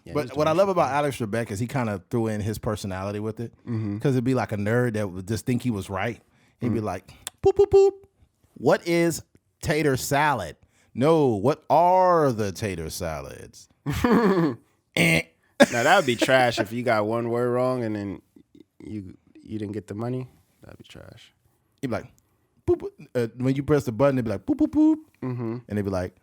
Yeah, But what I love about Alex Trebek is he kind of threw in his personality with it. Because it'd be like a nerd that would just think he was right. He'd be like, poop, poop, poop. What is tater salad? No, what are the tater salads? Now that would be trash if you got one word wrong and then you didn't get the money. That'd be trash. He'd be like, boop, boop. When you press the button, it'd be like, boop, boop, boop. And they'd be like,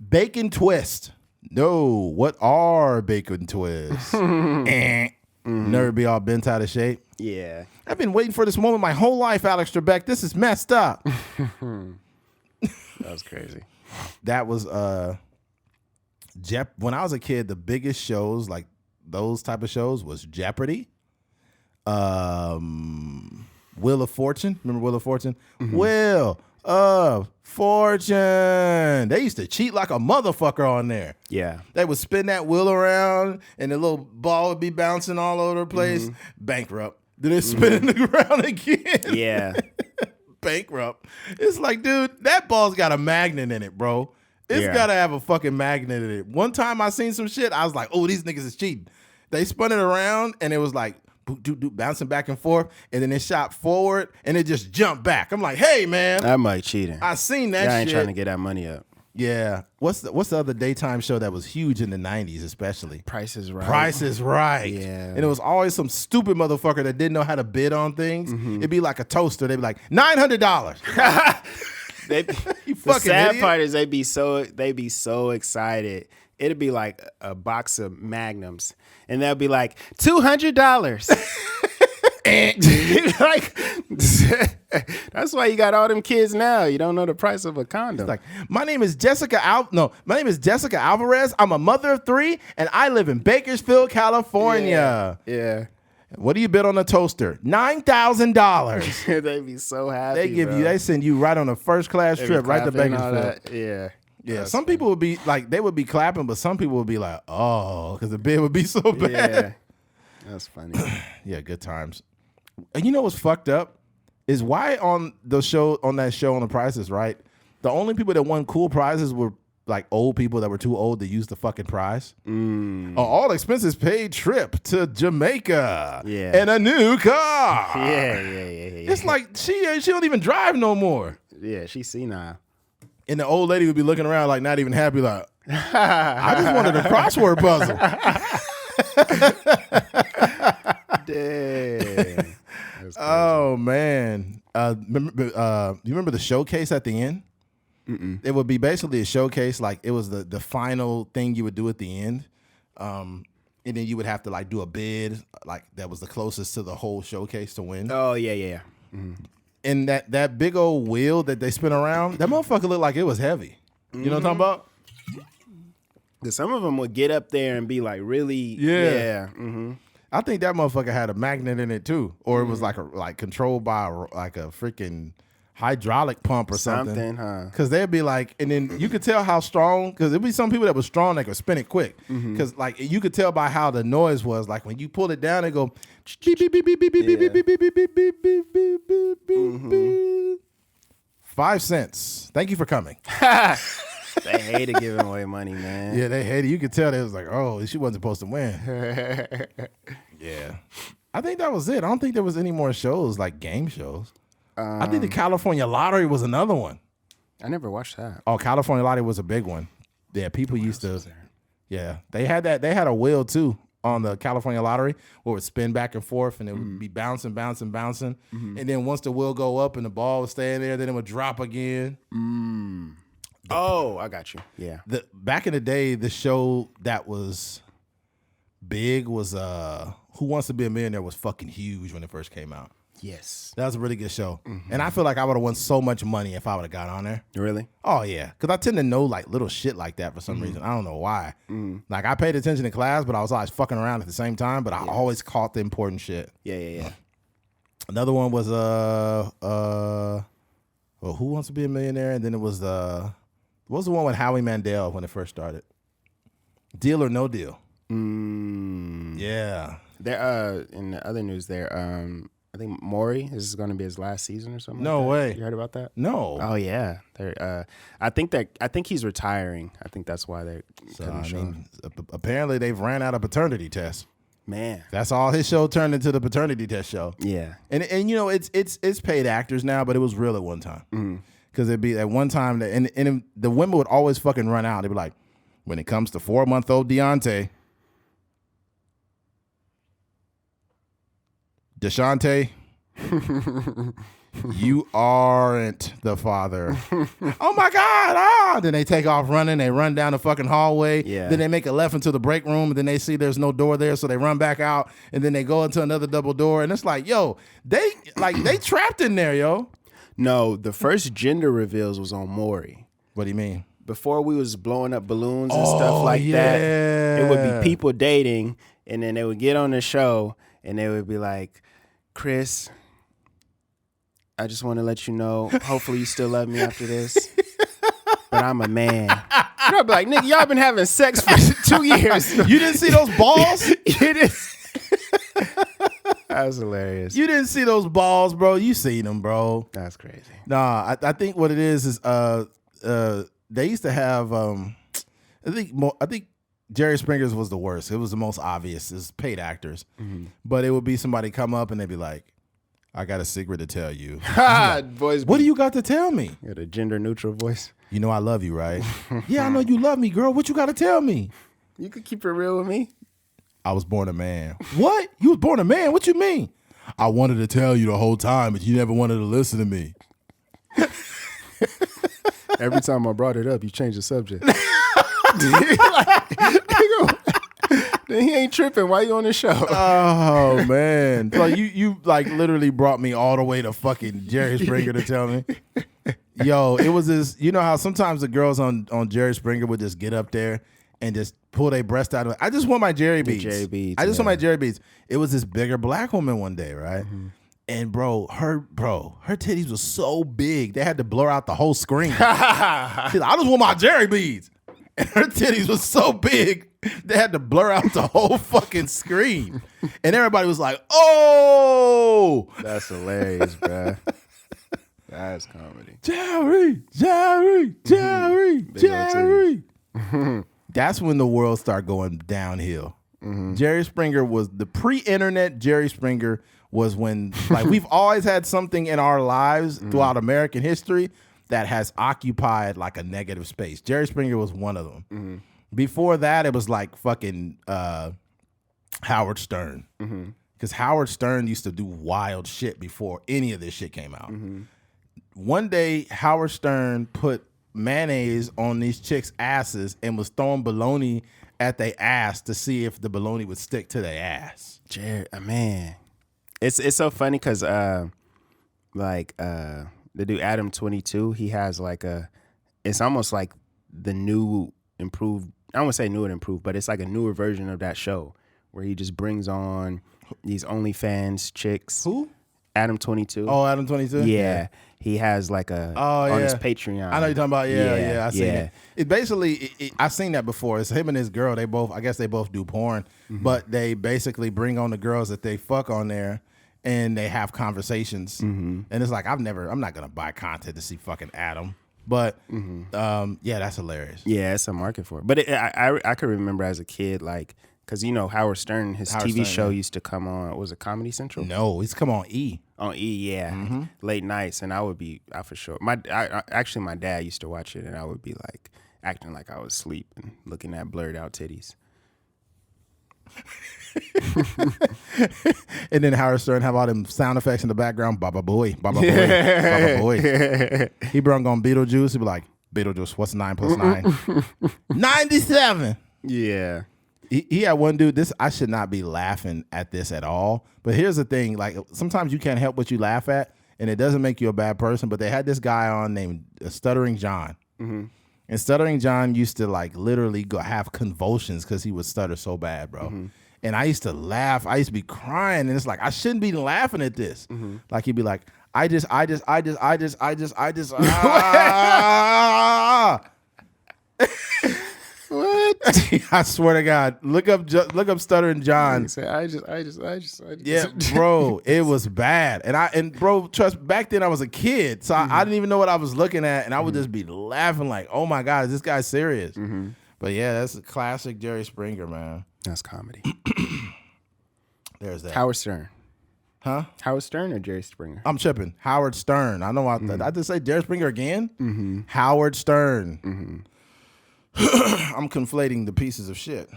bacon twist. No, what are bacon twists? Nerd be all bent out of shape. Yeah. I've been waiting for this moment my whole life, Alex Trebek. This is messed up. That was crazy. That was when I was a kid, the biggest shows, like those type of shows, was Jeopardy. Wheel of Fortune. Remember Wheel of Fortune? Wheel of Fortune. They used to cheat like a motherfucker on there. Yeah. They would spin that wheel around and the little ball would be bouncing all over the place. Bankrupt. Then it spin in the ground again. Yeah. Bankrupt. It's like, dude, that ball's got a magnet in it, bro. It's got to have a fucking magnet in it. One time I seen some shit, I was like, oh, these niggas is cheating. They spun it around and it was like bouncing back and forth, and then it shot forward and it just jumped back. I'm like, hey, man. I might cheating. I seen that shit. I ain't trying to get that money up. Yeah. What's the other daytime show that was huge in the 90s especially? Price is Right. Price is Right. Yeah. And it was always some stupid motherfucker that didn't know how to bid on things. It'd be like a toaster. They'd be like, $900. The sad part is they'd be so excited. It'd be like a box of Magnums, and they'll be like $200. Like, that's why you got all them kids now. You don't know the price of a condom. Like, my name is Jessica Alvarez. I'm a mother of 3, and I live in Bakersfield, California. Yeah. What do you bid on a toaster? $9,000. They'd be so happy. They send you right on a first class trip right to Bakersfield. Yeah. Yeah, some people would be like, they would be clapping, but some people would be like, oh, because the bid would be so bad. Yeah. That's funny. Yeah, good times. And you know what's fucked up is why on that show on The Price is Right, the only people that won cool prizes were like old people that were too old to use the fucking prize. All expenses paid trip to Jamaica. Yeah. And a new car. Yeah. It's like she don't even drive no more. Yeah, she's senile. And the old lady would be looking around like not even happy, like, I just wanted a crossword puzzle. Dang. Oh man. You remember the showcase at the end? It would be basically a showcase, like it was the final thing you would do at the end. And then you would have to like do a bid, like that was the closest to the whole showcase to win. Oh yeah. And that big old wheel that they spin around, that motherfucker looked like it was heavy. You know what I'm talking about? Because some of them would get up there and be like really, yeah. I think that motherfucker had a magnet in it too, or it was like controlled by like a freaking hydraulic pump or something. Because they'd be like, and then you could tell how strong. Because there'd be some people that were strong that could spin it quick. Because like you could tell by how the noise was. Like when you pull it down, it go beep beep beep beep beep beep beep beep beep beep beep beep beep beep beep beep beep. 5 cents. Thank you for coming. They hated giving away money, man. Yeah, they hated. You could tell they was like, oh, she wasn't supposed to win. Yeah, I think that was it. I don't think there was any more shows like game shows. I think the California Lottery was another one. I never watched that. Oh, California Lottery was a big one. Yeah, people used to. Yeah, they had that. They had a wheel too on the California Lottery where it would spin back and forth and it would be bouncing. And then once the wheel go up and the ball would stay in there, then it would drop again. Oh, I got you. Yeah. Back in the day, the show that was big was Who Wants to Be a Millionaire was fucking huge when it first came out. Yes. That was a really good show. And I feel like I would have won so much money if I would have got on there. Really? Oh, yeah. Because I tend to know like little shit like that for some reason. I don't know why. Like I paid attention in class, but I was always fucking around at the same time. But I always caught the important shit. Yeah. Another one was Who Wants to Be a Millionaire? And then it was what was the one with Howie Mandel when it first started? Deal or No Deal. Yeah. There in the other news there, I think Maury. This is going to be his last season or something. No like that. way. You heard about that? No. Oh yeah. I think he's retiring. I think that's why they're cutting the show. Apparently they've ran out of paternity tests. Man, That's all his show turned into, the paternity test show. yeah. And it's paid actors now, but it was real at one time. Because it'd be at one time and the women would always fucking run out. They'd be like, when it comes to 4-month-old Deontay, Deshante, you aren't the father. Oh my God. Then they take off running. They run down the fucking hallway. Yeah. Then they make a left into the break room. And then they see there's no door there. So they run back out. And then they go into another double door. And it's like, yo, they trapped in there, yo. No, the first gender reveals was on Maury. What do you mean? Before we was blowing up balloons and stuff like that, it would be people dating, and then they would get on the show, and they would be like, Chris, I just want to let you know, hopefully you still love me after this, but I'm a man. And I'd be like, nigga, y'all been having sex for 2 years. You didn't see those balls? That was hilarious. You didn't see those balls, bro. You seen them, bro. That's crazy. Nah, I think what it is they used to have I think Jerry Springer's was the worst. It was the most obvious. It's paid actors. But it would be somebody come up and they'd be like, I got a secret to tell you. Boys, What do you got to tell me? you got a gender neutral voice. You know I love you, right? Yeah, I know you love me, girl. What you got to tell me? You could keep it real with me. I was born a man. What? You was born a man? What you mean? I wanted to tell you the whole time, but you never wanted to listen to me. Every time I brought it up, you changed the subject. Then he ain't tripping. Why you on the show? Oh man! So you like literally brought me all the way to fucking Jerry Springer to tell me. Yo, it was this. You know how sometimes the girls on Jerry Springer would just get up there and just pull their breast out. I just want my Jerry beads. I just want my Jerry beads. It was this bigger black woman one day, right? And her titties was so big they had to blur out the whole screen. She's like, I just want my Jerry beads. And her titties was so big they had to blur out the whole fucking screen. And everybody was like, oh. That's hilarious, bro. That's comedy. Jerry. That's when the world started going downhill. Jerry Springer was the pre-internet. Jerry Springer was when, like, we've always had something in our lives throughout American history that has occupied like a negative space. Jerry Springer was one of them. Before that, it was like fucking Howard Stern. Because Howard Stern used to do wild shit before any of this shit came out. One day, Howard Stern put mayonnaise on these chicks' asses and was throwing bologna at their ass to see if the bologna would stick to their ass. Man, it's so funny because the dude Adam 22, he has like it's almost like the new improved. I don't want to say new and improved, but it's like a newer version of that show where he just brings on these OnlyFans chicks. Who? Adam 22. Oh, Adam 22? Yeah. He has like on his Patreon. I know you're talking about. Yeah. I seen it. It basically, I've seen that before. It's him and his girl. I guess they both do porn, but they basically bring on the girls that they fuck on there and they have conversations. And it's like, I'm not going to buy content to see fucking Adam. But yeah, that's hilarious. Yeah, it's a market for it. But I could remember as a kid, like, because you know Howard Stern, his TV show used to come on. Was it Comedy Central? No, he's come on E. On E, yeah, late nights, and I would be out for sure. Actually, my dad used to watch it, and I would be like acting like I was asleep and looking at blurred out titties. And then Howard Stern have all them sound effects in the background. Baba boy, Baba boy, Baba boy. He brung on Beetlejuice. He'd be like, Beetlejuice, what's 9 plus 9? 97. Yeah. He had one dude, I should not be laughing at this at all. But here's the thing, like sometimes you can't help what you laugh at, and it doesn't make you a bad person. But they had this guy on named Stuttering John. And Stuttering John used to like literally have convulsions because he would stutter so bad, bro. And I used to laugh. I used to be crying. And it's like, I shouldn't be laughing at this. Like he'd be like, I just. What? I swear to God, look up Stuttering John. I just. Yeah, bro, it was bad, and bro, trust. Back then, I was a kid, so I didn't even know what I was looking at, and I would just be laughing like, "Oh my God, is this guy serious?" But yeah, that's a classic Jerry Springer, man. That's comedy. There's that. Howard Stern. Huh? Howard Stern or Jerry Springer? I'm tripping. Howard Stern. I know. I just say Jerry Springer again. Howard Stern. I'm conflating the pieces of shit.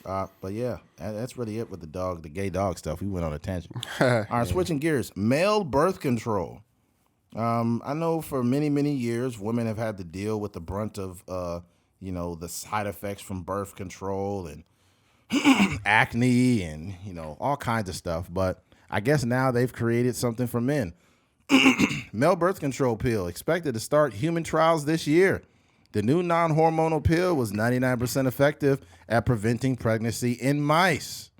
But yeah, that's really it with the gay dog stuff. We went on a tangent. All right, switching gears. Male birth control. I know for many, many years, women have had to deal with the brunt of, the side effects from birth control and acne and, all kinds of stuff. But I guess now they've created something for men. Male birth control pill expected to start human trials this year. The new non-hormonal pill was 99% effective at preventing pregnancy in mice.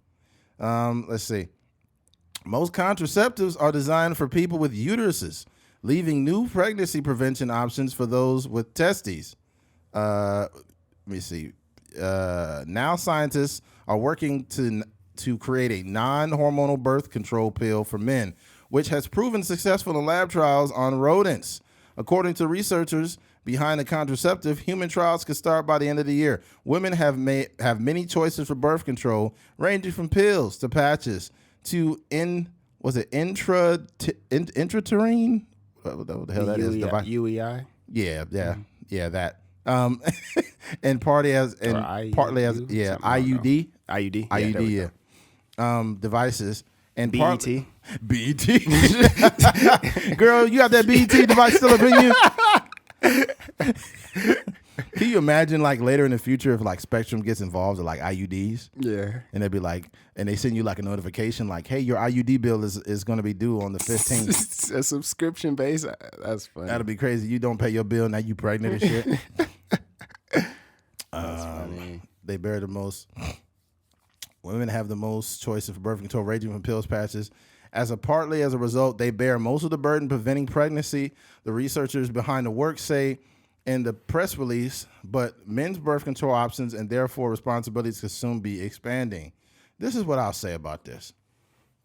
Let's see. Most contraceptives are designed for people with uteruses, leaving new pregnancy prevention options for those with testes. Let me see. Now scientists are working to create a non-hormonal birth control pill for men, which has proven successful in lab trials on rodents. According to researchers behind the contraceptive, human trials could start by the end of the year. Women have many choices for birth control, ranging from pills to patches to intrauterine? What the hell that is? UEI? Yeah, that. And partly as IUD. IUD, yeah. Devices and BET. BET. Girl, you got that BET device still up in you? Can you imagine like later in the future if like Spectrum gets involved with like IUDs? Yeah. And they'd be like, and they send you like a notification like, hey, your IUD bill is going to be due on the 15th. A subscription base? That's funny. That'll be crazy. You don't pay your bill, now you pregnant and shit. That's funny. They bear the most. Women have the most choices for birth control, ranging from pills, patches. Partly as a result, they bear most of the burden preventing pregnancy. The researchers behind the work say in the press release, but men's birth control options and therefore responsibilities could soon be expanding. This is what I'll say about this.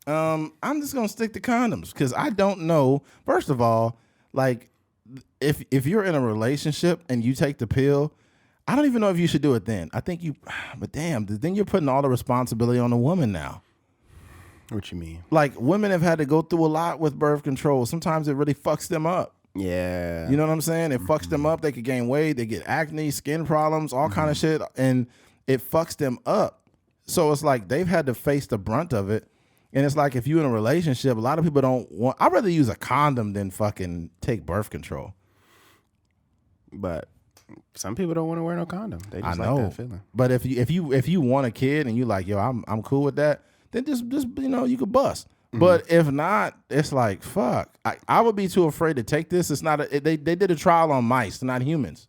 I'm just gonna stick to condoms because I don't know. First of all, like if you're in a relationship and you take the pill, I don't even know if you should do it then. I think but damn, then you're putting all the responsibility on the woman now. What you mean? Like women have had to go through a lot with birth control. Sometimes it really fucks them up. Yeah. You know what I'm saying? It fucks them up. They could gain weight. They get acne, skin problems, all kind of shit. And it fucks them up. So it's like they've had to face the brunt of it. And it's like if you're in a relationship, a lot of people don't want. I'd rather use a condom than fucking take birth control. But some people don't want to wear no condom. They just I know. like that feeling. But if you want a kid and you like, yo, I'm cool with that, then just you could bust. But if not, it's like fuck. I would be too afraid to take this. It's not. They did a trial on mice, not humans.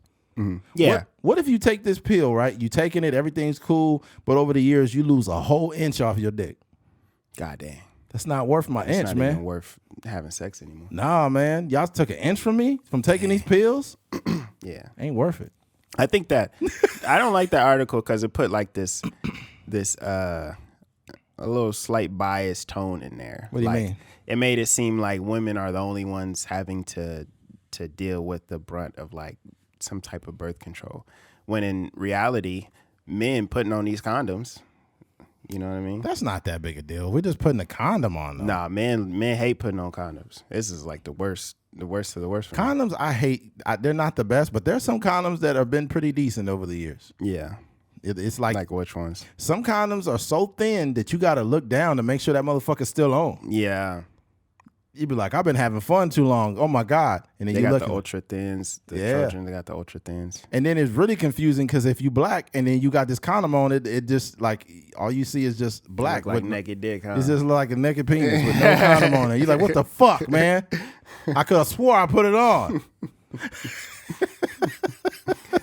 Yeah. What if you take this pill, right? You taking it, everything's cool, but over the years you lose a whole inch off your dick. God damn. That's not worth my inch, not man. Even worth having sex anymore. Nah, man. Y'all took an inch from me from taking these pills. Yeah. Ain't worth it. I think that I don't like that article because it put like this a little slight biased tone in there. What do you mean? It made it seem like women are the only ones having to deal with the brunt of like some type of birth control, when in reality, men putting on these condoms. You know what I mean? That's not that big a deal. We're just putting a condom on them. Nah, men hate putting on condoms. This is like the worst of the worst. For condoms, me. I hate. They're not the best, but there's some condoms that have been pretty decent over the years. Yeah. It's like which ones? Some condoms are so thin that you got to look down to make sure that motherfucker's still on. Yeah. You'd be like, I've been having fun too long. Oh my God. And then they you got the ultra thins. The children, they got the ultra thins. And then it's really confusing because if you black and then you got this condom on it just like all you see is just black. Like naked dick, huh? It's just like a naked penis with no condom on it. You're like, what the fuck, man? I could have swore I put it on.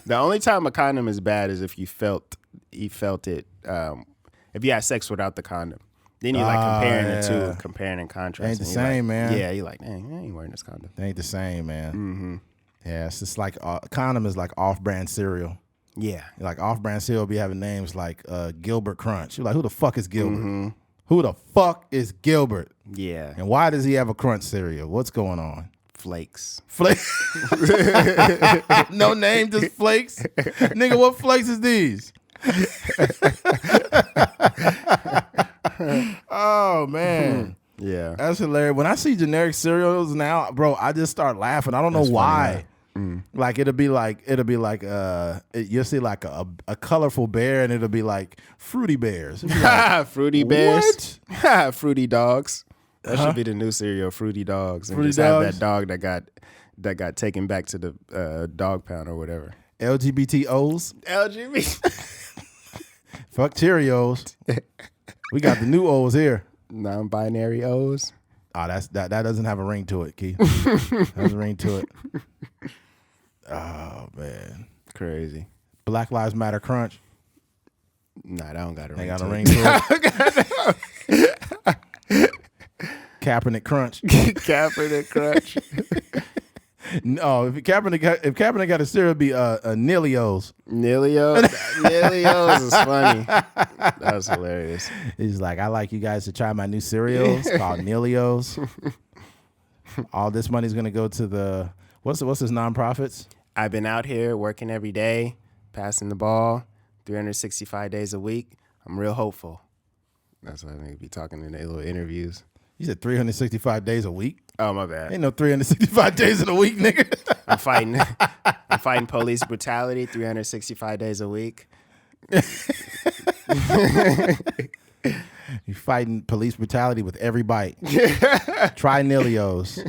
The only time a condom is bad is if you felt it. If you had sex without the condom, then you like comparing the two, comparing and contrasting. Ain't the same, like, man. Yeah, you like, dang, I ain't wearing this condom. It ain't the same, man. Mm-hmm. Yeah, it's just like condom is like off-brand cereal. Yeah. Like off-brand cereal be having names like Gilbert Crunch. You're like, who the fuck is Gilbert? Who the fuck is Gilbert? Yeah. And why does he have a Crunch cereal? What's going on? Flakes. No name, just flakes. Nigga, what flakes is these? Oh man. Yeah. That's hilarious. When I see generic cereals now, bro, I just start laughing. I don't know why. Like it'll be like you'll see like a colorful bear and it'll be like Fruity Bears. Like, Fruity Bears. what? Fruity Dogs. That should be the new cereal, Fruity Dogs. And Fruity just Dogs? have that dog that got taken back to the dog pound or whatever. LGBTOs. LGBT. Fuck Cheerios. We got the new O's here. Non-binary O's. Oh, that doesn't have a ring to it, Keith. Has a ring to it. Oh man, Crazy. Black Lives Matter Crunch. Nah, that don't got a They ring got to a it. ring to it. Kaepernick Crunch. Kaepernick Crunch. No, if Kaepernick got a cereal, it'd be Nilios. Nilios is funny. That was hilarious. He's like, I like you guys to try my new cereals called Nilios. All this money's gonna go to the what's his nonprofits? I've been out here working every day, passing the ball, 365 days a week. I'm real hopeful. That's why they be talking in their little interviews. You said 365 days a week? Oh, my bad. Ain't no 365 days in a week, nigga. I'm fighting police brutality 365 days a week. You fighting police brutality with every bite. Try Nilios.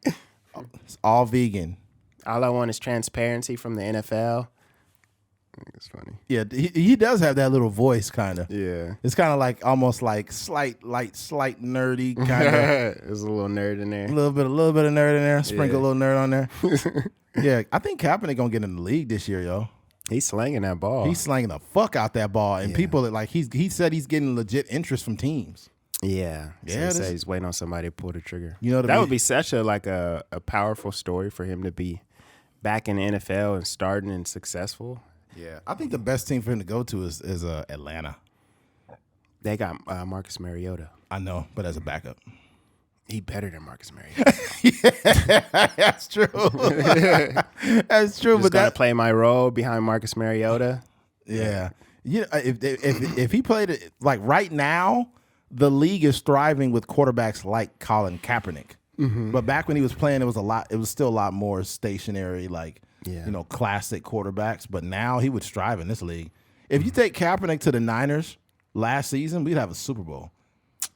It's all vegan. All I want is transparency from the NFL. I think it's funny. Yeah, he does have that little voice, kind of. Yeah. It's kind of like almost like slight nerdy kind of. There's a little nerd in there. A little bit of nerd in there. Sprinkle a little nerd on there. Yeah, I think Kaepernick gonna get in the league this year, yo. He's slanging that ball. He's slanging the fuck out that ball, and people are like he said he's getting legit interest from teams. Yeah. So Yeah, he said he's waiting on somebody to pull the trigger. You know, that would be such a powerful story for him to be back in the NFL and starting and successful. Yeah, I think the best team for him to go to is Atlanta. They got Marcus Mariota. I know, but as a backup. He better than Marcus Mariota. Yeah, that's true. That's true. Just But gotta play my role behind Marcus Mariota. Yeah, you know, if he played it like right now, the league is thriving with quarterbacks like Colin Kaepernick. Mm-hmm. But back when he was playing, it was still a lot more stationary, like classic quarterbacks. But now he would strive in this league. If you take Kaepernick to the Niners last season, we'd have a Super Bowl.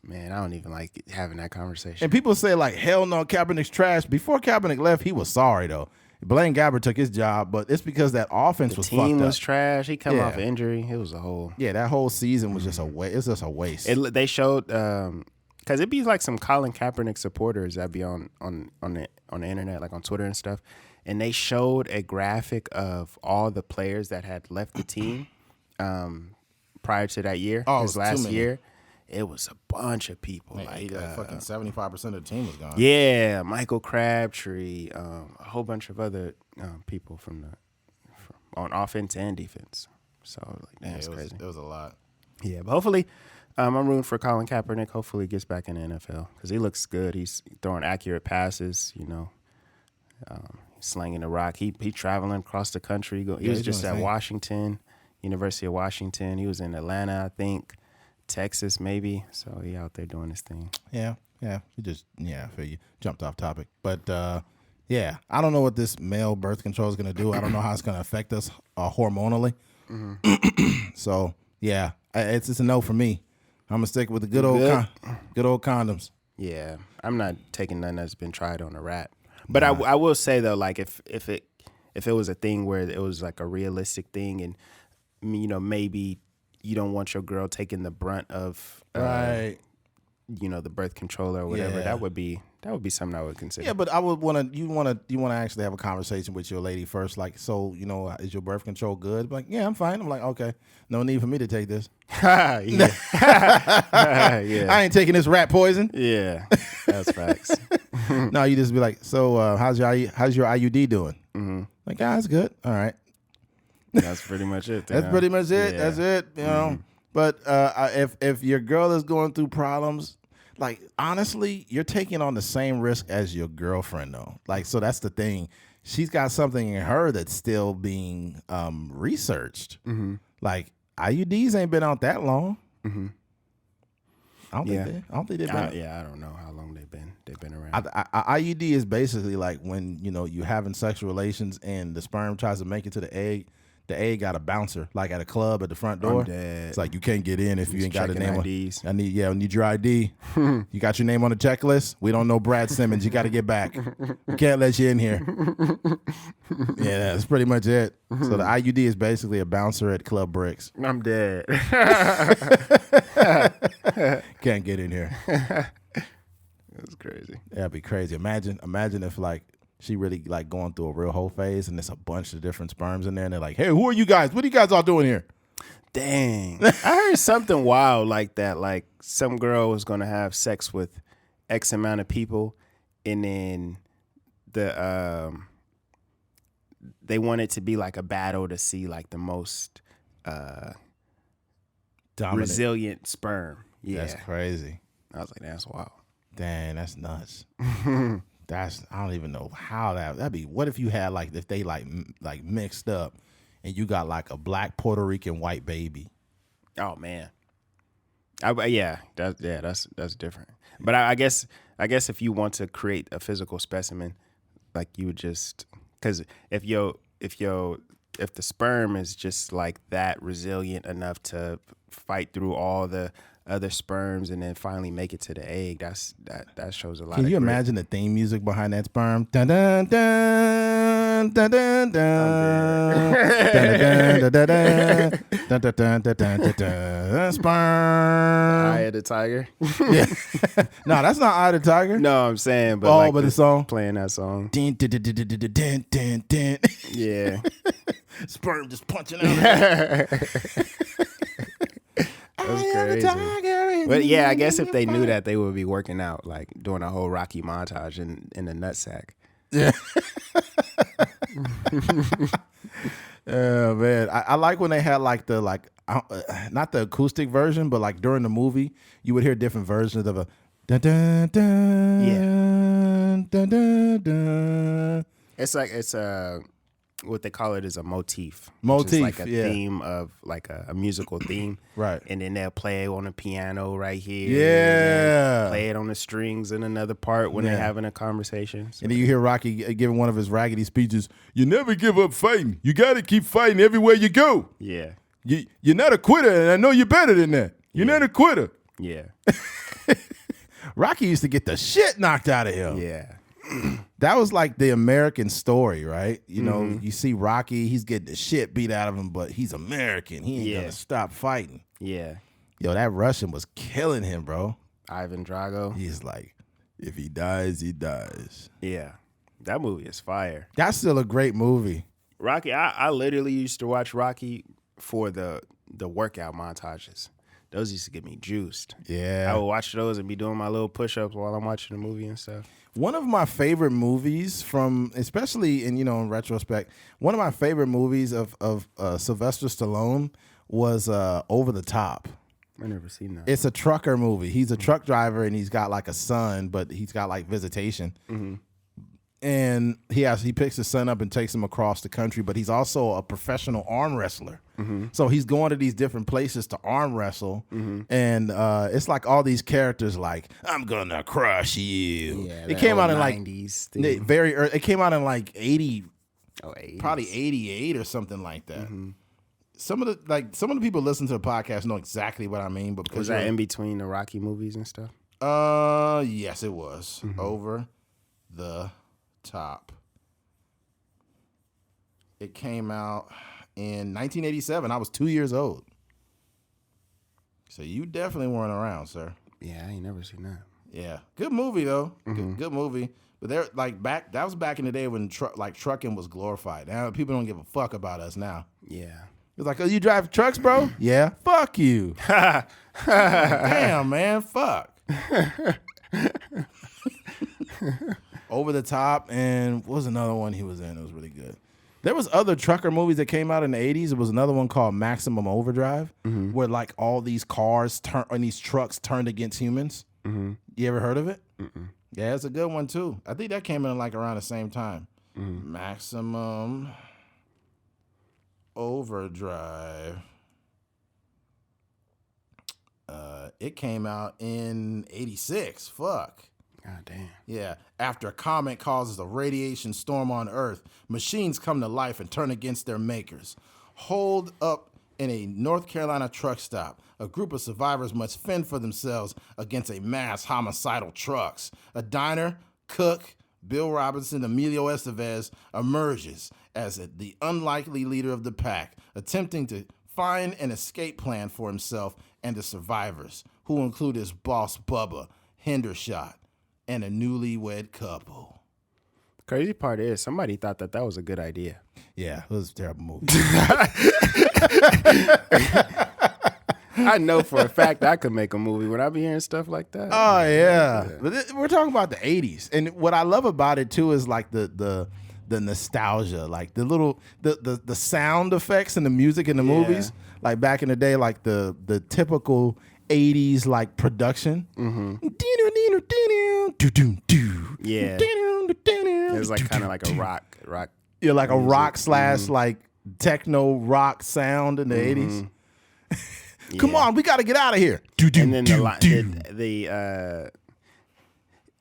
Man, I don't even like having that conversation. And people say like, hell no, Kaepernick's trash. Before Kaepernick left, he was sorry though. Blaine Gabbert took his job, but it's because that offense was fucked up. The team was trash. He come off injury. It was a whole. Yeah, that whole season was just a waste. It's just a waste. They showed because it'd be like some Colin Kaepernick supporters that be on the internet, like on Twitter and stuff, and they showed a graphic of all the players that had left the team prior to that year, his last year. It was a bunch of people. Man, like fucking 75% of the team was gone. Yeah, Michael Crabtree, a whole bunch of other people from on offense and defense. So like, that's crazy. It was a lot. Yeah, but hopefully, I'm rooting for Colin Kaepernick. Hopefully, he gets back in the NFL because he looks good. He's throwing accurate passes. Slinging the rock. He traveling across the country. He was just at Washington, University of Washington. He was in Atlanta, I think. Texas, maybe. So he out there doing his thing. Yeah. You just I feel you jumped off topic, but I don't know what this male birth control is gonna do. I don't know how it's gonna affect us hormonally. Mm-hmm. So it's just a no for me. I'm gonna stick with the good old condoms. Yeah, I'm not taking none that's been tried on a rat. But I will say though, like if it was a thing where it was like a realistic thing, and maybe you don't want your girl taking the brunt of right. The birth control or whatever. Yeah. That would be That would be something I would consider. Yeah, but I would want to. You want to actually have a conversation with your lady first. Like, so is your birth control good? Like, yeah, I'm fine. I'm like, okay, no need for me to take this. yeah. Yeah. I ain't taking this rat poison. Yeah, that's facts. No, you just be like, so how's your IUD doing? Mm-hmm. Like, it's good. All right. That's pretty much it. That's pretty much it. Yeah. That's it. You know. But if your girl is going through problems, like, honestly, you're taking on the same risk as your girlfriend, though. Like, so that's the thing. She's got something in her that's still being researched. Mm-hmm. Like, IUDs ain't been out that long. Mm-hmm. I don't think they've been. I don't know how long they've been around. IUD is basically like when you having sexual relations and the sperm tries to make it to the egg. The egg got a bouncer, like at a club at the front door. I'm dead. It's like you can't get in if you ain't got a name IDs. I need your ID. You got your name on the checklist? We don't know Brad Simmons. You got to get back. We can't let you in here. Yeah, that's pretty much it. So the IUD is basically a bouncer at Club Bricks. I'm dead. Can't get in here. That's crazy. That'd be crazy. Imagine if like she really like going through a real whole phase and there's a bunch of different sperms in there and they're like, hey, who are you guys? What are you guys all doing here? Dang. I heard something wild like that. Like some girl was going to have sex with X amount of people and then they want it to be like a battle to see like the most resilient sperm. Yeah. That's crazy. I was like, that's wild. Dang, that's nuts. I don't even know how that'd be. What if you had like if they like mixed up and you got like a black Puerto Rican white baby? Oh man. That's different. But I guess if you want to create a physical specimen, like you would just because if the sperm is just like that resilient enough to fight through all the other sperms and then finally make it to the egg, that shows a lot. Can you imagine the theme music behind that sperm? Dun dun dun dun dun dun dun dun dun dun dun sperm. Eye of the Tiger. Yeah. No, that's not Eye of the Tiger. No, I'm saying, but but the song playing that song. Dun, dun, dun, dun, dun, dun, dun, dun. Yeah. Sperm just punching out. That's crazy. But yeah, I guess if they knew that, they would be working out, like doing a whole Rocky montage in the nutsack. Yeah. Oh man, I like when they had like the not the acoustic version, but like during the movie, you would hear different versions of a dun dun dun dun dun dun. It's what they call it is a motif. Motif, which is like a theme of like a musical theme. Right. And then they'll play it on the piano right here. Yeah. Play it on the strings in another part when they're having a conversation. So. And then you hear Rocky giving one of his raggedy speeches. You never give up fighting. You got to keep fighting everywhere you go. Yeah. You're not a quitter, and I know you're better than that. You're not a quitter. Yeah. Rocky used to get the shit knocked out of him. Yeah. That was like the American story, right? You know, you see Rocky, he's getting the shit beat out of him, but he's American. He ain't gonna stop fighting. Yeah. Yo, that Russian was killing him, bro. Ivan Drago. He's like, if he dies, he dies. Yeah. That movie is fire. That's still a great movie. Rocky, I literally used to watch Rocky for the workout montages. Those used to get me juiced. Yeah. I would watch those and be doing my little push-ups while I'm watching the movie and stuff. One of my favorite movies from, especially in retrospect, one of my favorite movies of Sylvester Stallone was Over the Top. I never seen that. It's a trucker movie. He's a truck driver and he's got like a son, but he's got like visitation. Mm-hmm. And he picks his son up and takes him across the country, but he's also a professional arm wrestler. Mm-hmm. So he's going to these different places to arm wrestle. Mm-hmm. And it's like all these characters like, I'm going to crush you. Yeah, it came out in like 90s very early. It came out in like 80, probably 88 or something like that. Mm-hmm. Some of the people listen to the podcast know exactly what I mean. But was that in between the Rocky movies and stuff? Yes, it was. Mm-hmm. Over the Top. It came out in 1987. I was 2 years old. So you definitely weren't around, sir. Yeah, I ain't never seen that. Yeah, good movie though. Good movie. But they're like that was back in the day when trucking was glorified. Now people don't give a fuck about us now. Yeah. It's like, oh, you drive trucks, bro? Yeah. Fuck you. Damn, man. Fuck. Over the Top, and what was another one he was in? It was really good. There was other trucker movies that came out in the 80s. It was another one called Maximum Overdrive, where like all these cars and these trucks turned against humans. You ever heard of it? Yeah, it's a good one too. I think that came in like around the same time. Maximum Overdrive. It came out in 86. Fuck. God damn. Yeah. After a comet causes a radiation storm on Earth, machines come to life and turn against their makers. Holed up in a North Carolina truck stop, a group of survivors must fend for themselves against a mass homicidal trucks. A diner, cook, Bill Robinson, Emilio Estevez, emerges as the unlikely leader of the pack, attempting to find an escape plan for himself and the survivors, who include his boss, Bubba Hendershot, and a newlywed couple. Crazy part is somebody thought that was a good idea. Yeah, it was a terrible movie. I know for a fact I could make a movie when I be hearing stuff like that. Oh yeah, but we're talking about the 80s, and what I love about it too is like the nostalgia, like the sound effects and the music in the movies. Like back in the day, like the typical 80s like production. Yeah. It was like kind of like a rock. Yeah, like a rock slash like techno rock sound in the 80s. Come on, we got to get out of here. And then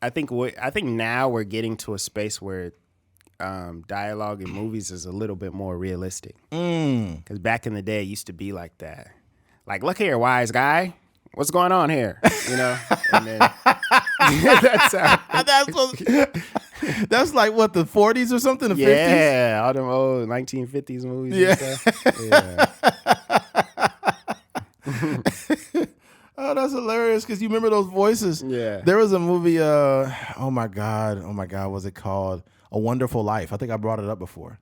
I think now we're getting to a space where dialogue in movies is a little bit more realistic. Because back in the day, it used to be like that. Like, look here, wise guy. What's going on here? You know? And then that's like what, the 40s or something? The 50s? Yeah, all them old 1950s movies. Yeah. And stuff. Yeah. Oh, that's hilarious because you remember those voices. Yeah. There was a movie, oh my God, what's it called? A Wonderful Life. I think I brought it up before.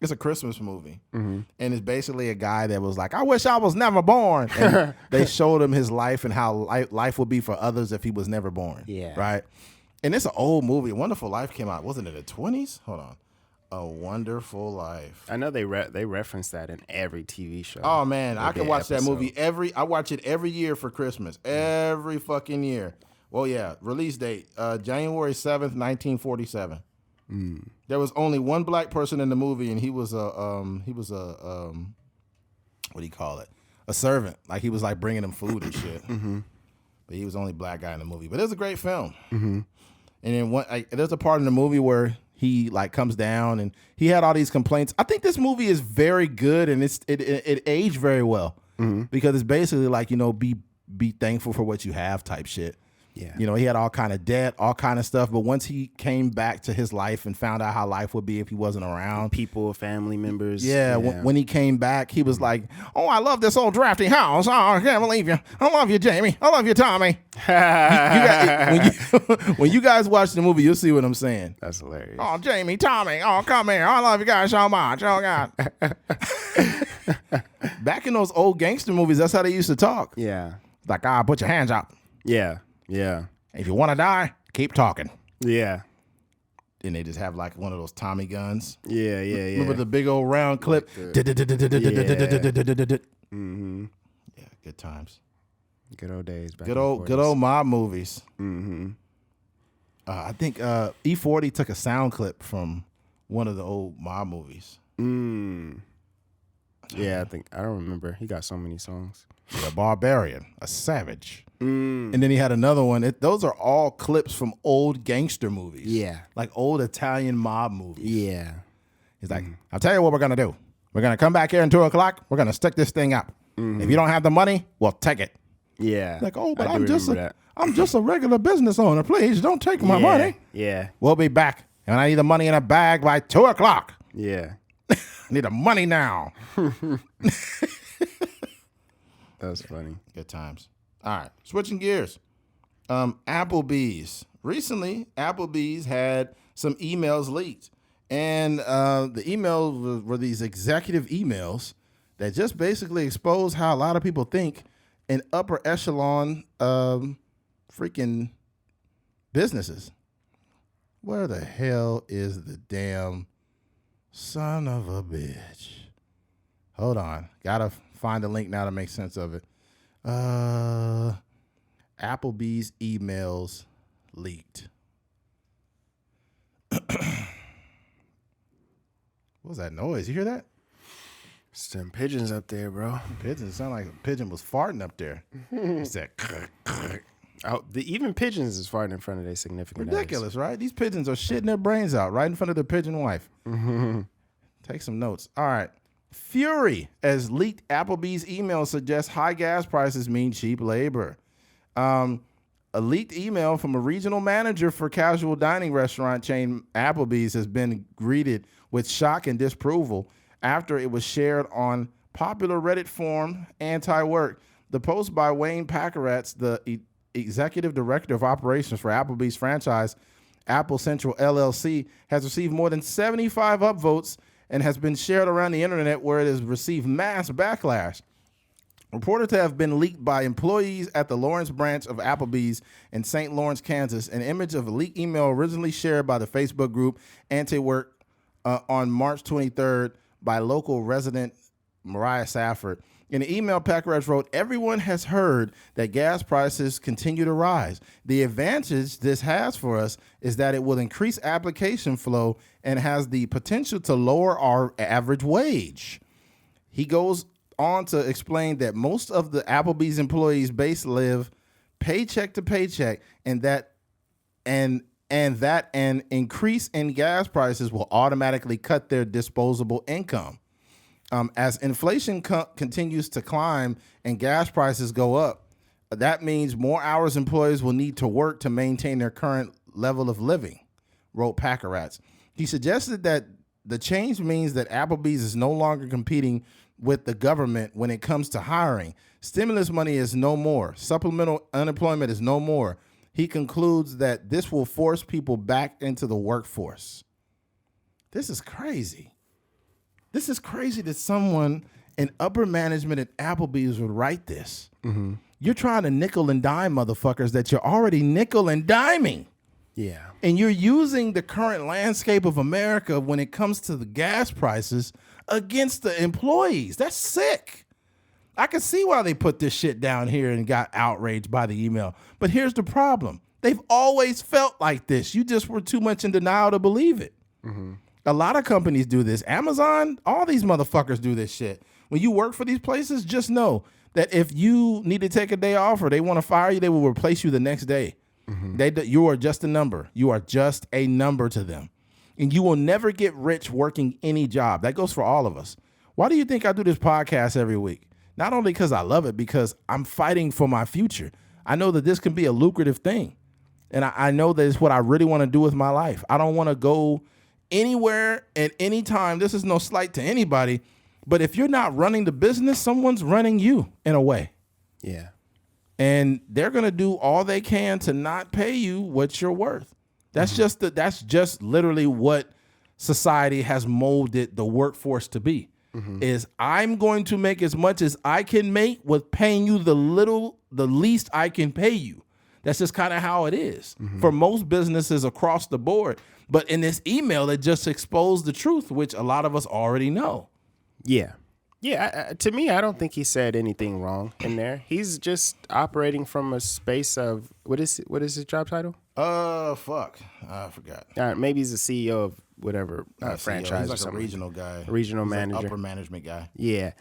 It's a Christmas movie. And it's basically a guy that was like, I wish I was never born. And they showed him his life and how life would be for others if he was never born. Yeah. Right? And it's an old movie. A Wonderful Life came out, wasn't it the 20s? Hold on. A Wonderful Life. I know they reference that in every TV show. Oh man, I can watch that episode. movie I watch it every year for Christmas. Every fucking year. Well, yeah. Release date, January 7th, 1947. There was only one black person in the movie, and he was a what do you call it? A servant. Like he was like bringing him food and shit. But he was the only black guy in the movie. But it was a great film. And then there's a part in the movie where he like comes down and he had all these complaints. I think this movie is very good and it aged very well because it's basically like, you know, be thankful for what you have type shit. Yeah. You know, he had all kind of debt, all kind of stuff. But once he came back to his life and found out how life would be if he wasn't around. People, family members. Yeah. When he came back, he was like, oh, I love this old drafty house. Oh, I can't believe you. I love you, Jamie. I love you, Tommy. When you guys watch the movie, you'll see what I'm saying. That's hilarious. Oh, Jamie, Tommy. Oh, come here. I love you guys so much. Oh, God. Back in those old gangster movies, that's how they used to talk. Yeah. Like, put your hands up. Yeah. Yeah. If you want to die, keep talking. Yeah. And they just have like one of those Tommy guns. Yeah. Remember the big old round clip? Yeah, good times. Good old days. Good old mob movies. I think E40 took a sound clip from one of the old mob movies. Yeah, I don't remember. He got so many songs. A barbarian, a savage. And then he had another one. Those are all clips from old gangster movies. Yeah. Like old Italian mob movies. Yeah. He's like, I'll tell you what we're going to do. We're going to come back here at 2:00. We're going to stick this thing up. If you don't have the money, we'll take it. Yeah. Like, oh, but I'm just a regular business owner. Please don't take my money. Yeah. We'll be back. And I need the money in a bag by 2:00. Yeah. I need the money now. That was funny. Good times. All right. Switching gears. Applebee's. Recently, Applebee's had some emails leaked. And the emails were these executive emails that just basically expose how a lot of people think in upper echelon freaking businesses. Where the hell is the damn son of a bitch? Hold on. Gotta find a link now to make sense of it. Applebee's emails leaked. What was that noise? You hear that? Some pigeons up there, bro. Pigeons sound like a pigeon was farting up there. He said, Even pigeons is farting in front of their significant ridiculous, right? These pigeons are shitting their brains out right in front of their pigeon wife. Take some notes. All right. Fury, as leaked Applebee's email suggests high gas prices mean cheap labor. A leaked email from a regional manager for casual dining restaurant chain Applebee's has been greeted with shock and disapproval after it was shared on popular Reddit forum Anti-Work. The post by Wayne Packeratz, the executive director of operations for Applebee's franchise, Apple Central LLC, has received more than 75 upvotes and has been shared around the internet where it has received mass backlash. Reported to have been leaked by employees at the Lawrence branch of Applebee's in St. Lawrence, Kansas. An image of a leaked email originally shared by the Facebook group Anti-Work on March 23rd by local resident Mariah Safford. In the email, Packeratz wrote, "Everyone has heard that gas prices continue to rise. The advantage this has for us is that it will increase application flow and has the potential to lower our average wage." He goes on to explain that most of the Applebee's employees base live paycheck to paycheck, and that an increase in gas prices will automatically cut their disposable income. As inflation continues to climb and gas prices go up, that means more hours employees will need to work to maintain their current level of living, wrote Packeratz. He suggested that the change means that Applebee's is no longer competing with the government when it comes to hiring. Stimulus money is no more. Supplemental unemployment is no more. He concludes that this will force people back into the workforce. This is crazy. This is crazy that someone in upper management at Applebee's would write this. Mm-hmm. You're trying to nickel and dime motherfuckers that you're already nickel and diming. Yeah. And you're using the current landscape of America when it comes to the gas prices against the employees. That's sick. I can see why they put this shit down here and got outraged by the email. But here's the problem. They've always felt like this. You just were too much in denial to believe it. Mm-hmm. A lot of companies do this. Amazon, all these motherfuckers do this shit. When you work for these places, just know that if you need to take a day off or they want to fire you, they will replace you the next day. Mm-hmm. You are just a number. You are just a number to them. And you will never get rich working any job. That goes for all of us. Why do you think I do this podcast every week? Not only because I love it, because I'm fighting for my future. I know that this can be a lucrative thing. And I know that it's what I really want to do with my life. I don't want to go anywhere at any time. This is no slight to anybody. But if you're not running the business, someone's running you in a way. Yeah. And they're going to do all they can to not pay you what you're worth. That's that's just literally what society has molded the workforce to be. Is I'm going to make as much as I can make with paying you the least I can pay you. That's just kind of how it is for most businesses across the board. But in this email, it just exposed the truth, which a lot of us already know. Yeah. Yeah, to me, I don't think he said anything wrong in there. He's just operating from a space of, what is his job title? Fuck. I forgot. Maybe he's the CEO of whatever franchise. He's like or something. a regional guy. Regional He's manager. Like upper management guy. Yeah.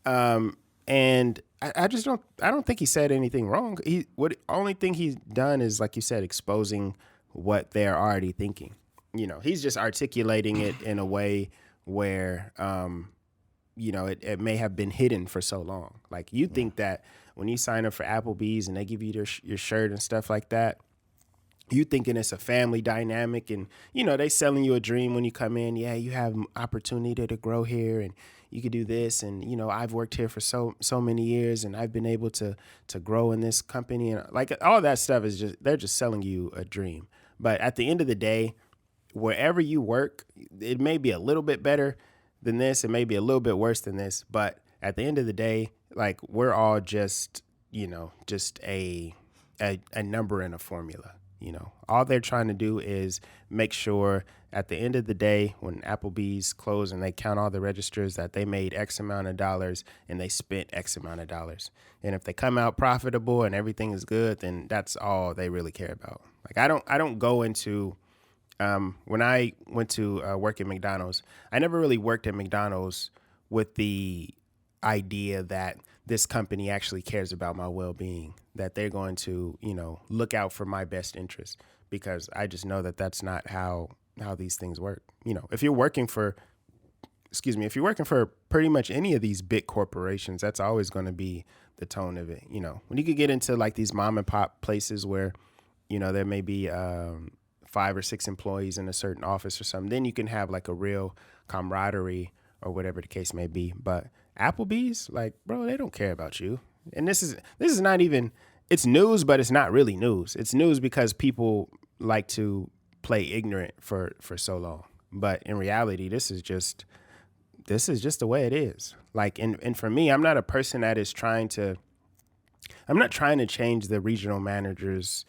And I don't think he said anything wrong. Only thing he's done is, like you said, exposing what they're already thinking. You know, he's just articulating it in a way where, it may have been hidden for so long. Like, you think that when you sign up for Applebee's and they give you your shirt and stuff like that, you thinking it's a family dynamic, and they selling you a dream when you come in. Yeah, you have opportunity to grow here, and you could do this, and I've worked here for so many years, and I've been able to grow in this company, and like all that stuff is they're just selling you a dream. But at the end of the day, wherever you work, it may be a little bit better than this, it may be a little bit worse than this, but at the end of the day, like, we're all just just a number in a formula. All they're trying to do is make sure at the end of the day, when Applebee's close and they count all the registers, that they made X amount of dollars and they spent X amount of dollars. And if they come out profitable and everything is good, then that's all they really care about. Like, I don't go into, when I went to work at McDonald's, I never really worked at McDonald's with the idea that this company actually cares about my well-being, that they're going to, look out for my best interest, because I just know that that's not how these things work. If you're working for pretty much any of these big corporations, that's always going to be the tone of it. When you could get into like these mom and pop places where, there may be 5 or 6 employees in a certain office or something, then you can have like a real camaraderie or whatever the case may be. But Applebee's, like, bro, they don't care about you. And this is not even, it's news, but it's not really news. It's news because people like to play ignorant for so long. But in reality, this is just the way it is. Like, and for me, I'm not a person that is trying to change the regional manager's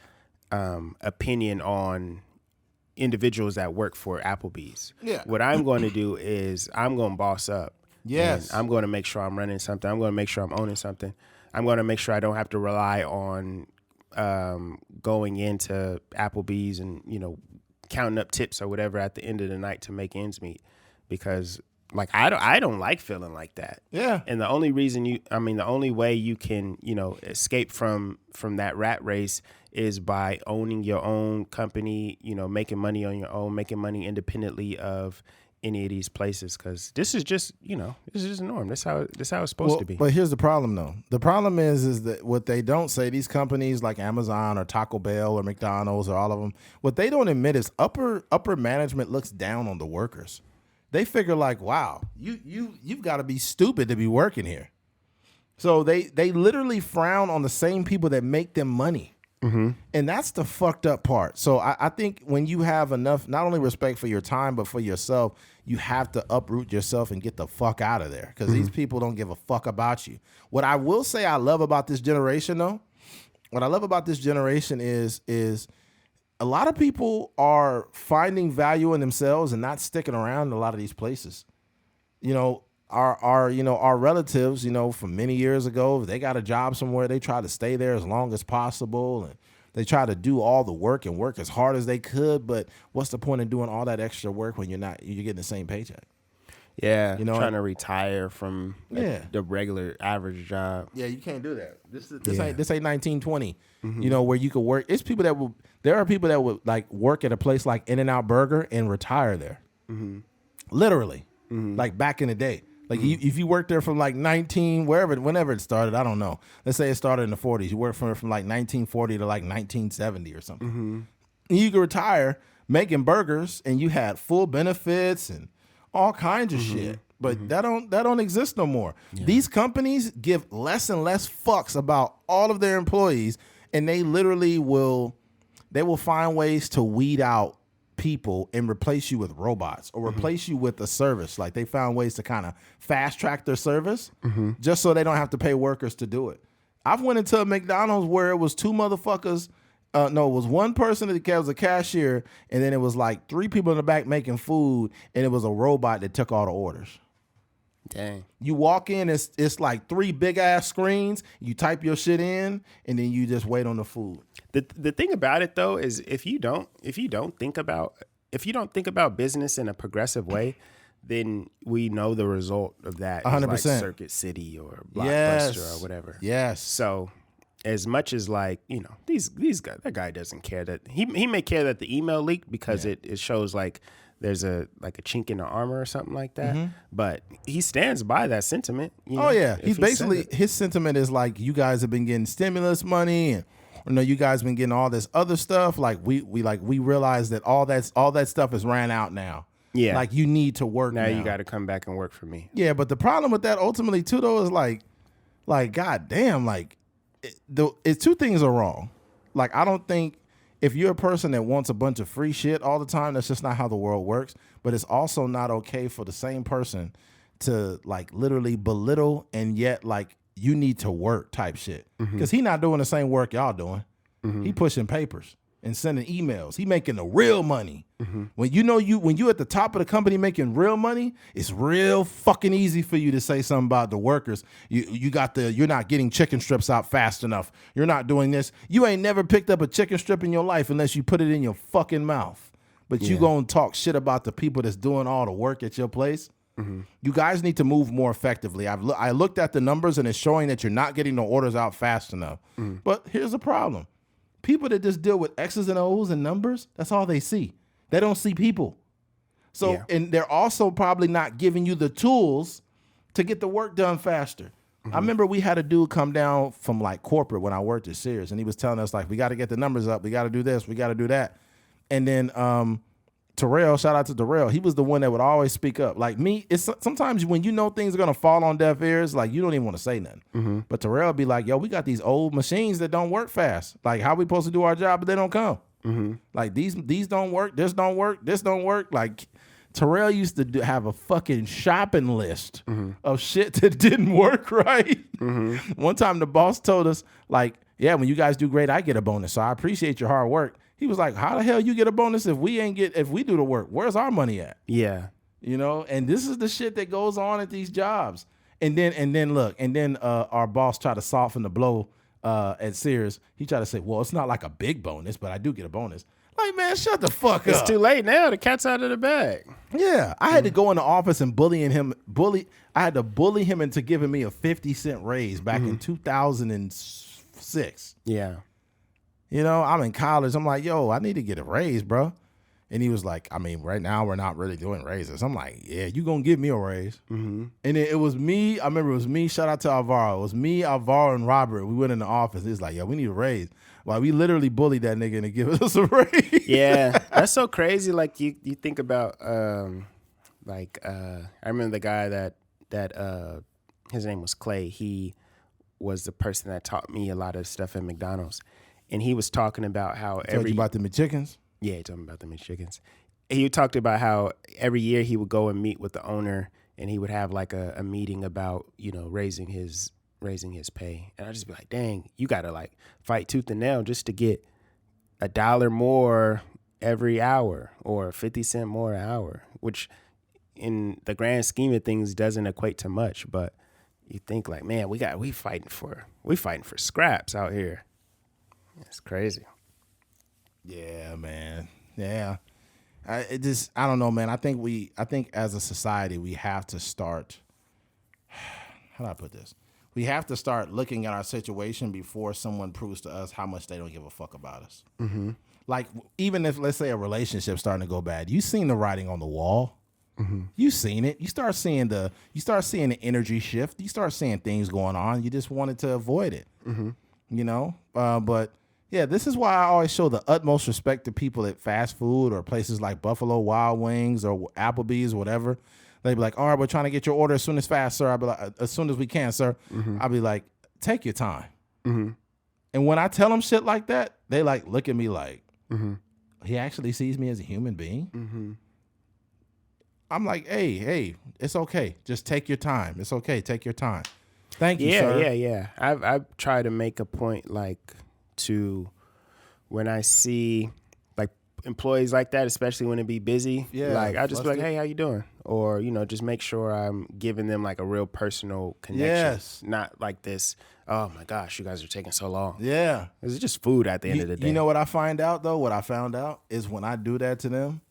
opinion on individuals that work for Applebee's. Yeah. What I'm going to do is I'm going to boss up. Yes. And I'm going to make sure I'm running something. I'm going to make sure I'm owning something. I'm going to make sure I don't have to rely on going into Applebee's and, counting up tips or whatever at the end of the night to make ends meet, because like I don't like feeling like that. Yeah. And the only way you can, escape from that rat race is by owning your own company, making money on your own, making money independently of any of these places, because this is just a norm. That's how it's supposed to be. But here's the problem, though. The problem is that what they don't say, these companies like Amazon or Taco Bell or McDonald's or all of them, what they don't admit is upper management looks down on the workers. They figure like, wow, you've got to be stupid to be working here. So they literally frown on the same people that make them money. Mm-hmm. And that's the fucked up part. So I think when you have enough, not only respect for your time, but for yourself, you have to uproot yourself and get the fuck out of there, because these people don't give a fuck about you. What I will say I love about this generation, though, is a lot of people are finding value in themselves and not sticking around in a lot of these places. Our relatives, from many years ago, if they got a job somewhere, they try to stay there as long as possible, and they try to do all the work and work as hard as they could. But what's the point in doing all that extra work when you're getting the same paycheck? Yeah, trying to retire from the regular average job. Yeah, you can't do that. This ain't 1920. Where you could work. There are people that would like work at a place like In-N-Out Burger and retire there. Mm-hmm. Literally, like back in the day. Like if you worked there from like whenever it started, I don't know. Let's say it started in the 40s. You worked from like 1940 to like 1970 or something. Mm-hmm. And you could retire making burgers, and you had full benefits and all kinds of shit. But that don't exist no more. Yeah. These companies give less and less fucks about all of their employees, and they literally will find ways to weed out people and replace you with robots or replace you with a service. Like, they found ways to kind of fast track their service just so they don't have to pay workers to do it. I've went into a McDonald's where it was two motherfuckers. It was one person that was a cashier, and then it was like 3 people in the back making food, and it was a robot that took all the orders. Dang. You walk in, it's like 3 big ass screens. You type your shit in, and then you just wait on the food. The thing about it though is if you don't think about business in a progressive way, then we know the result of that 100%. Is like Circuit City or Blockbuster or whatever. Yes. So as much as like, these guys, that guy doesn't care that he may care that the email leaked because it shows like there's a chink in the armor or something like that. But he stands by that sentiment. Oh yeah. He's basically, his sentiment is like, you guys have been getting stimulus money and no, you guys been getting all this other stuff. Like we realize that all that stuff is ran out now. Yeah. Like you need to work now. Now you got to come back and work for me. Yeah, but the problem with that ultimately too though is like goddamn, like it's two things are wrong. Like I don't think if you're a person that wants a bunch of free shit all the time, that's just not how the world works. But it's also not okay for the same person to like literally belittle and yet like you need to work type shit. Because he not doing the same work y'all doing. He pushing papers and sending emails. He making the real money. When you at the top of the company making real money, it's real fucking easy for you to say something about the workers. You're not getting chicken strips out fast enough. You're not doing this. You ain't never picked up a chicken strip in your life unless you put it in your fucking mouth. But you gonna talk shit about the people that's doing all the work at your place. You guys need to move more effectively. I looked at the numbers and it's showing that you're not getting the orders out fast enough. But here's the problem. People that just deal with X's and O's and numbers, that's all they see. They don't see people. So, and they're also probably not giving you the tools to get the work done faster. I remember we had a dude come down from like corporate when I worked at Sears, and he was telling us like, we got to get the numbers up. We got to do this. We got to do that. And then Terrell, shout out to Terrell. He was the one that would always speak up. Like me, it's sometimes when you know things are going to fall on deaf ears, like you don't even want to say nothing. But Terrell would be like, yo, we got these old machines that don't work fast. Like how we supposed to do our job, but they don't come. Like these don't work. This don't work. This don't work. Like Terrell used to have a fucking shopping list of shit that didn't work right. One time the boss told us like, yeah, when you guys do great, I get a bonus. So I appreciate your hard work. He was like, how the hell you get a bonus if we do the work? Where's our money at? Yeah. You know, and this is the shit that goes on at these jobs. And then our boss tried to soften the blow at Sears. He tried to say, well, it's not like a big bonus, but I do get a bonus. Like, man, shut the fuck up. It's too late now. The cat's out of the bag. Yeah. I had to go in the office and I had to bully him into giving me a 50-cent raise back in 2006. Yeah. You know, I'm in college. I'm like, yo, I need to get a raise, bro. And he was like, I mean, right now we're not really doing raises. I'm like, yeah, you gonna give me a raise. And then it was me. I remember it was me. Shout out to Alvaro. It was me, Alvaro, and Robert. We went in the office. He was like, yo, we need a raise. Well, we literally bullied that nigga into giving us a raise. Yeah, that's so crazy. Like you think about, I remember the guy that his name was Clay. He was the person that taught me a lot of stuff at McDonald's. And he was talking about how Told you about the McChickens? Yeah, he told me about the McChickens. He talked about how every year he would go and meet with the owner, and he would have like a meeting about, you know, raising his pay. And I'd just be like, dang, you got to like fight tooth and nail just to get $1 more every hour or 50 cents more an hour, which in the grand scheme of things doesn't equate to much. But you think like, man, we fighting for scraps out here. It's crazy. Yeah, man. Yeah. I don't know, man. I think as a society, we have to start, how do I put this? We have to start looking at our situation before someone proves to us how much they don't give a fuck about us. Like, even if, let's say, a relationship's starting to go bad, you've seen the writing on the wall. You've seen it. You start seeing the energy shift. You start seeing things going on. You just wanted to avoid it. You know? But yeah, this is why I always show the utmost respect to people at fast food or places like Buffalo Wild Wings or Applebee's or whatever. They'd be like, all right, we're trying to get your order as soon as fast, sir. I'll be like, as soon as we can, sir. I'll be like, take your time. And when I tell them shit like that, they like look at me like, he actually sees me as a human being. I'm like, hey, it's okay. Just take your time. It's okay. Take your time. Thank you, sir. Yeah. I've tried to make a point like to when I see like employees like that, especially when it be busy, like I just be like, hey, how you doing? Or, you know, just make sure I'm giving them like a real personal connection. Not like this, oh my gosh, you guys are taking so long. It's just food at the end of the day. You know what I find out though? What I found out is when I do that to them,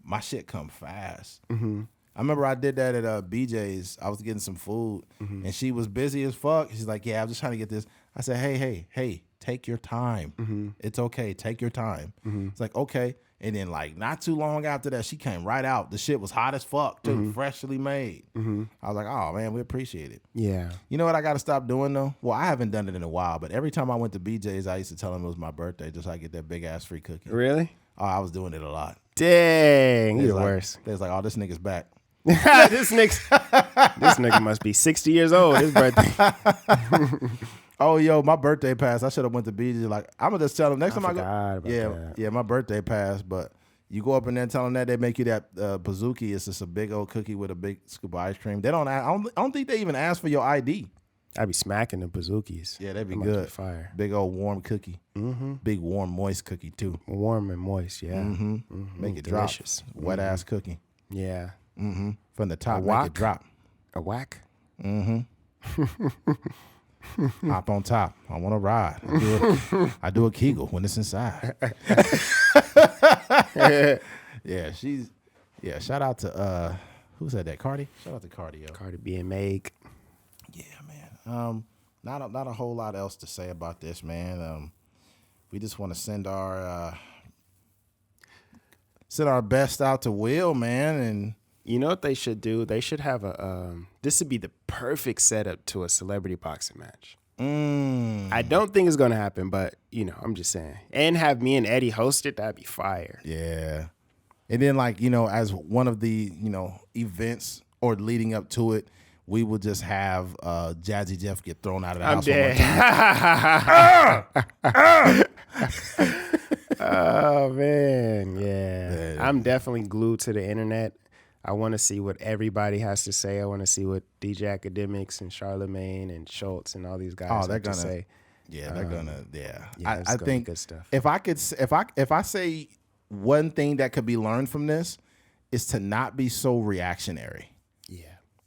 my shit come fast. I remember I did that at BJ's. I was getting some food and she was busy as fuck. She's like, yeah, I'm just trying to get this. I said, hey, take your time. It's okay. Take your time. It's like, okay. And then like not too long after that, she came right out. The shit was hot as fuck too, freshly made. I was like, oh man, we appreciate it. Yeah. You know what I got to stop doing though? Well, I haven't done it in a while, but every time I went to BJ's, I used to tell them it was my birthday just so I get that big ass free cookie. Really? Oh, I was doing it a lot. Dang, you're the like, worst. They was like, oh, this nigga's back. this nigga must be 60 years old. His birthday. Oh, yo, my birthday passed. I should have went to BJ. Like, I'm gonna just tell them next time I go. That. Yeah, my birthday passed. But you go up in there and tell them that they make you that bazooki. It's just a big old cookie with a big scoop of ice cream. They don't. I don't think they even ask for your ID. I'd be smacking the bazookies. Yeah, that'd be That good. might be fire. Big old warm cookie. Big warm moist cookie too. Warm and moist. Yeah. Make it Delicious. drop. Wet ass cookie. Yeah. From the top, A make whack? it drop. A whack. Hop on top. I want to ride. I do a Kegel when it's inside. Yeah, shout out to who said that? Cardi? Shout out to Cardi, yo. Cardi B and Meg. Yeah, man. Not a whole lot else to say about this, man. We just want to send our best out to Will, man, and You know what they should do? They should have a this would be the perfect setup to a celebrity boxing match. I don't think it's gonna happen, but you know, I'm just saying. And have me and Eddie host it, that'd be fire. yeah. And then like, you know, as one of the, you know, events or leading up to it, we will just have Jazzy Jeff get thrown out of the house. Oh man, yeah. I'm definitely glued to the internet. I want to see what everybody has to say. I want to see what DJ Academics and Charlemagne and Schultz and all these guys have to say. Yeah, they're gonna. Yeah, it's I gonna think be good stuff. if I say one thing that could be learned from this is to not be so reactionary. Yeah.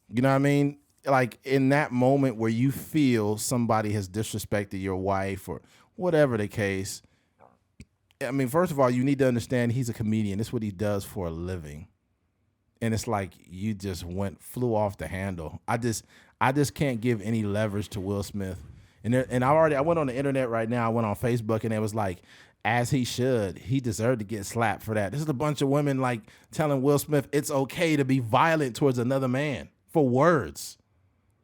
You know what I mean? Like in that moment where you feel somebody has disrespected your wife or whatever the case. I mean, first of all, you need to understand he's a comedian. This is what he does for a living. And it's like you just flew off the handle. I just can't give any leverage to Will Smith. And I went on the internet right now. I went on Facebook and it was like, as he should, he deserved to get slapped for that. This is a bunch of women like telling Will Smith it's okay to be violent towards another man for words.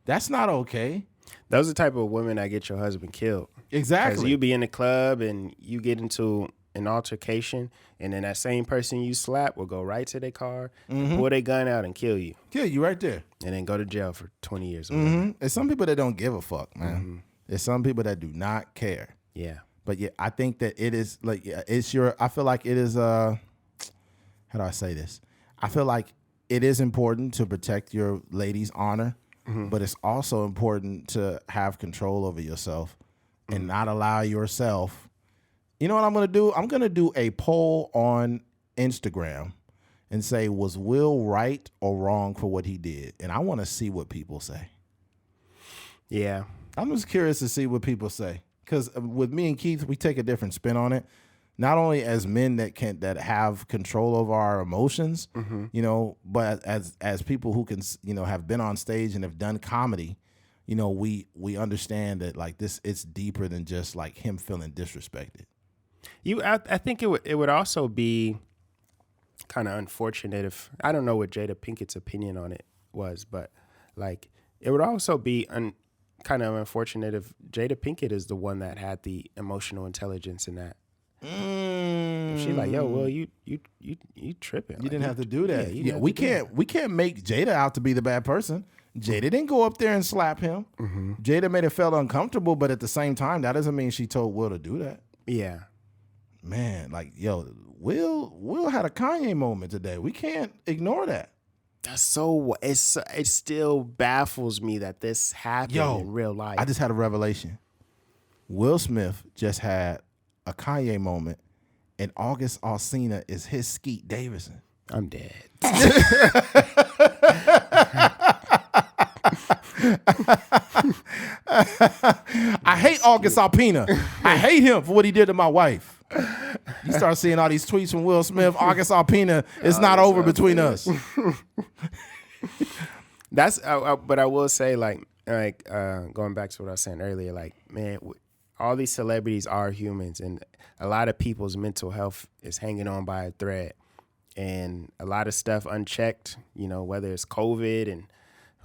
That's not okay. Those are the type of women that get your husband killed. Exactly. Because you be in the club and you get into an altercation, and then that same person you slap will go right to their car, pull their gun out, and kill you. Kill you right there. And then go to jail for 20 years. There's some people that don't give a fuck, man. There's some people that do not care. Yeah. But yeah, I think that it is like I feel like it is how do I say this? I feel like it is important to protect your lady's honor, but it's also important to have control over yourself and not allow yourself. You know what I'm going to do? I'm going to do a poll on Instagram and say, was Will right or wrong for what he did? And I want to see what people say. Yeah. I'm just curious to see what people say. Because with me and Keith, we take a different spin on it. Not only as men that have control over our emotions, you know, but as people who can, you know, have been on stage and have done comedy, you know, we understand that like this, it's deeper than just like him feeling disrespected. I think it would also be kind of unfortunate if, I don't know what Jada Pinkett's opinion on it was, but like it would also be kind of unfortunate if Jada Pinkett is the one that had the emotional intelligence in that. If she like, yo, well, you tripping. You didn't have to do that. Yeah, we can't make Jada out to be the bad person. Jada didn't go up there and slap him. Jada made it feel uncomfortable, but at the same time, that doesn't mean she told Will to do that. Yeah. Man, like, yo, Will had a Kanye moment today. We can't ignore that. That's so, it still baffles me that this happened in real life. I just had a revelation. Will Smith just had a Kanye moment, and August Alsina is his Skeet Davidson. I'm dead. I hate August Alsina. I hate him for what he did to my wife. You start seeing all these tweets from Will Smith, August Alsina, it's not over between us. That's, but I will say, like going back to what I was saying earlier, like, man, all these celebrities are humans, and a lot of people's mental health is hanging on by a thread, and a lot of stuff unchecked, whether it's COVID and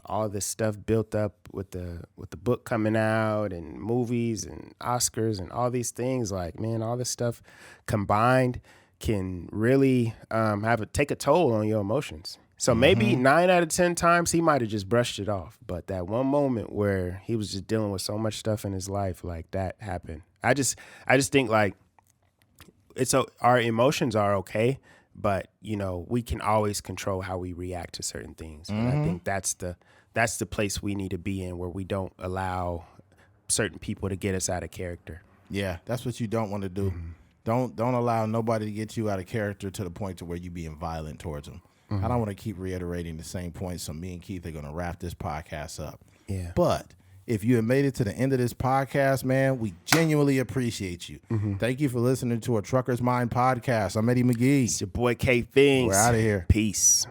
all this stuff built up with the book coming out and movies and Oscars and all these things. Like, man, all this stuff combined can really take a toll on your emotions. So maybe 9 out of 10 times he might have just brushed it off. But that one moment where he was just dealing with so much stuff in his life, like that happened. I just think like our emotions are okay, but we can always control how we react to certain things. And I think that's the place we need to be in, where we don't allow certain people to get us out of character. Yeah, that's what you don't want to do. Don't allow nobody to get you out of character to the point to where you being violent towards them. I don't want to keep reiterating the same points, so me and Keith are going to wrap this podcast up. Yeah. But if you have made it to the end of this podcast, man, we genuinely appreciate you. Thank you for listening to a Trucker's Mind podcast. I'm Eddie McGee. It's your boy K Things. We're out of here. Peace.